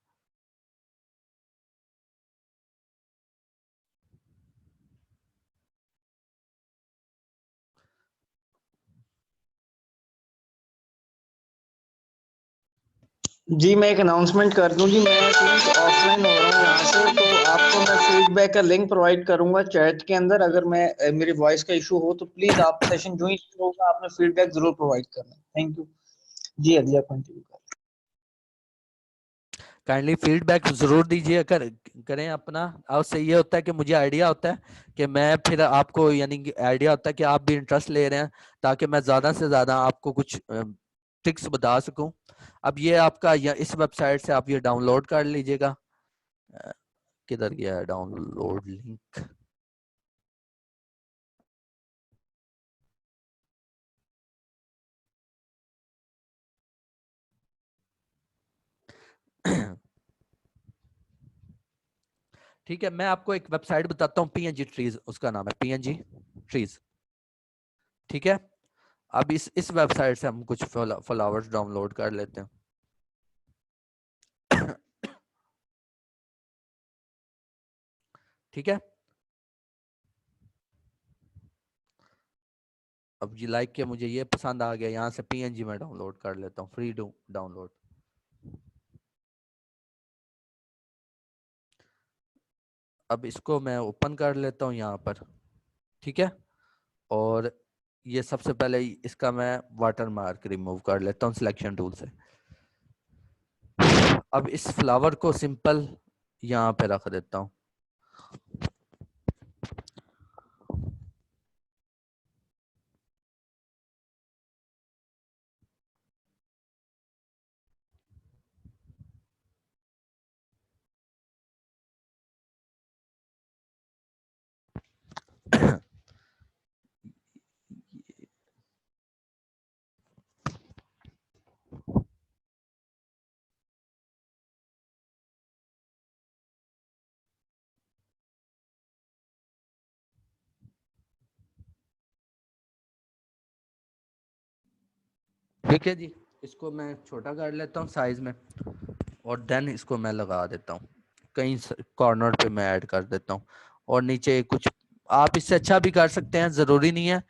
जी मैं एक अनाउंसमेंट कर दूं जी, मैं प्लीज ऑफलाइन हो रहा हूँ यहाँ से, तो आपको मैं फीडबैक का लिंक प्रोवाइड करूंगा चैट के अंदर। अगर मैं मेरी वॉइस का इशू हो तो प्लीज आप सेशन जो ही होगा आपने फीडबैक जरूर प्रोवाइड करना। Thank you. जी अदिया कंटिन्यू कर। काइंडली फीडबैक जरूर दीजिए करें अपना। और उससे ये होता है कि मुझे आइडिया होता है कि मैं फिर आपको, यानी कि आइडिया होता है कि आप भी इंटरेस्ट ले रहे हैं, ताकि मैं ज्यादा से ज्यादा आपको कुछ ट्रिक्स बता सकूं। अब ये आपका इस वेबसाइट से आप ये डाउनलोड कर लीजिएगा। किधर गया है डाउनलोड लिंक? ठीक है, मैं आपको एक वेबसाइट बताता हूँ, पीएनजी ट्रीज उसका नाम है, पीएनजी ट्रीज। ठीक है, अब इस वेबसाइट से हम कुछ फ्लावर्स डाउनलोड कर लेते हैं। ठीक है, अब जी लाइक के मुझे ये पसंद आ गया, यहाँ से पीएनजी में डाउनलोड कर लेता हूँ, फ्री डाउनलोड। अब इसको मैं ओपन कर लेता हूँ यहाँ पर। ठीक है, और ये सबसे पहले इसका मैं वाटर मार्क रिमूव कर लेता हूँ सिलेक्शन टूल से। अब इस फ्लावर को सिंपल यहाँ पे रख देता हूँ। ठीक है जी, इसको मैं छोटा कर लेता हूँ साइज में, और देन इसको मैं लगा देता हूँ कहीं कॉर्नर पे मैं ऐड कर देता हूँ। और नीचे कुछ आप इससे अच्छा भी कर सकते हैं, जरूरी नहीं है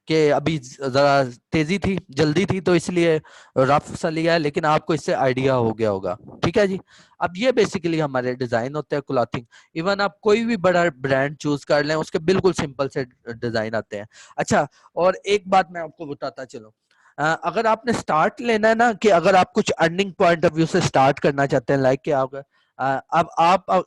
कि अभी जरा तेजी थी, जल्दी थी, तो इसलिए रफ सा लिया है, लेकिन आपको इससे आइडिया हो गया होगा। ठीक है जी, अब ये बेसिकली हमारे डिजाइन होते हैं क्लॉथिंग। इवन आप कोई भी बड़ा ब्रांड चूज कर लें, उसके बिल्कुल सिंपल से डिजाइन आते हैं। अच्छा, और एक बात मैं आपको बताता चलूं, अगर आपने स्टार्ट लेना है ना, कि अगर आप कुछ अर्निंग पॉइंट ऑफ व्यू से स्टार्ट करना चाहते हैं, लाइक कि आप अब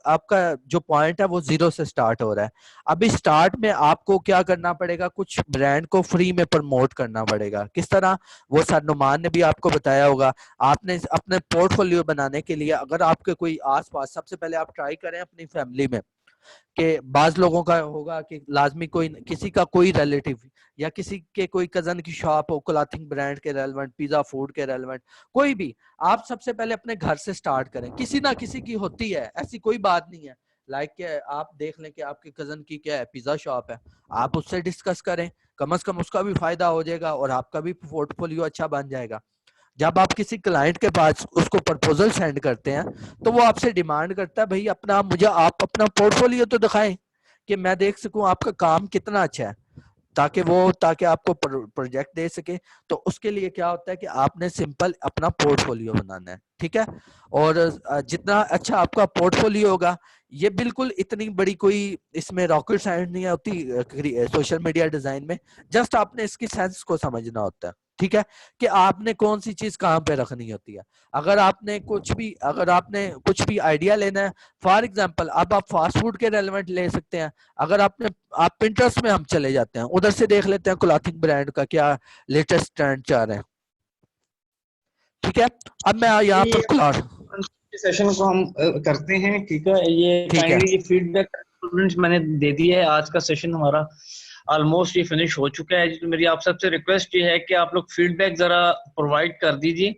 आपका जो पॉइंट है वो 0 से स्टार्ट हो रहा है। अभी स्टार्ट में आपको क्या करना पड़ेगा, कुछ ब्रांड को फ्री में प्रमोट करना पड़ेगा। किस तरह, वो सर नुमान ने भी आपको बताया होगा। आपने अपने पोर्टफोलियो बनाने के लिए, अगर आपके कोई आसपास, सबसे पहले आप ट्राई करें अपनी फैमिली में, कि बाज लोगों का होगा कि लाजमी कोई किसी का कोई रिलेटिव या किसी के कोई कजन की शॉप हो क्लॉथिंग ब्रांड के रेलेवेंट, पिज्जा फूड के रेलेवेंट, कोई भी। आप सबसे पहले अपने घर से स्टार्ट करें, किसी ना किसी की होती है, ऐसी कोई बात नहीं है। लाइक के आप देख लें कि आपके कजन की क्या है, पिज्जा शॉप है, आप उससे डिस्कस करें, कम से कम उसका भी फायदा हो जाएगा और आपका भी पोर्टफोलियो अच्छा बन जाएगा। जब आप किसी क्लाइंट के पास उसको प्रपोजल सेंड करते हैं, तो वो आपसे डिमांड करता है, भाई अपना मुझे आप अपना पोर्टफोलियो तो दिखाएं कि मैं देख सकूं आपका काम कितना अच्छा है, ताकि आपको प्रोजेक्ट दे सके। तो उसके लिए क्या होता है कि आपने सिंपल अपना पोर्टफोलियो बनाना है। ठीक है, और जितना अच्छा आपका पोर्टफोलियो होगा, ये बिल्कुल इतनी बड़ी कोई इसमें रॉकेट साइंस नहीं होती सोशल मीडिया डिजाइन में। जस्ट आपने इसकी सेंस को समझना होता है। ठीक है, कि आपने कौन सी चीज कहाँ पे रखनी होती है। अगर आपने कुछ भी आइडिया लेना है, फॉर एग्जांपल अब आप फास्ट फूड के रेलेवेंट ले सकते हैं। अगर आप पिंटरेस्ट में हम चले जाते हैं, उधर से देख लेते हैं क्लॉथिंग ब्रांड का क्या लेटेस्ट ट्रेंड चल रहे हैं। ठीक है, अब मैं यहाँ पर क्लॉथ सेशन को हम करते हैं। ठीक है, ये ठीक है, काइंडली ये फीडबैक स्टूडेंट्स मैंने दे दिया है। आज का सेशन हमारा ऑलमोस्ट ये फिनिश हो चुका है। तो मेरी आप सबसे रिक्वेस्ट ये है कि आप लोग फीडबैक जरा प्रोवाइड कर दीजिए।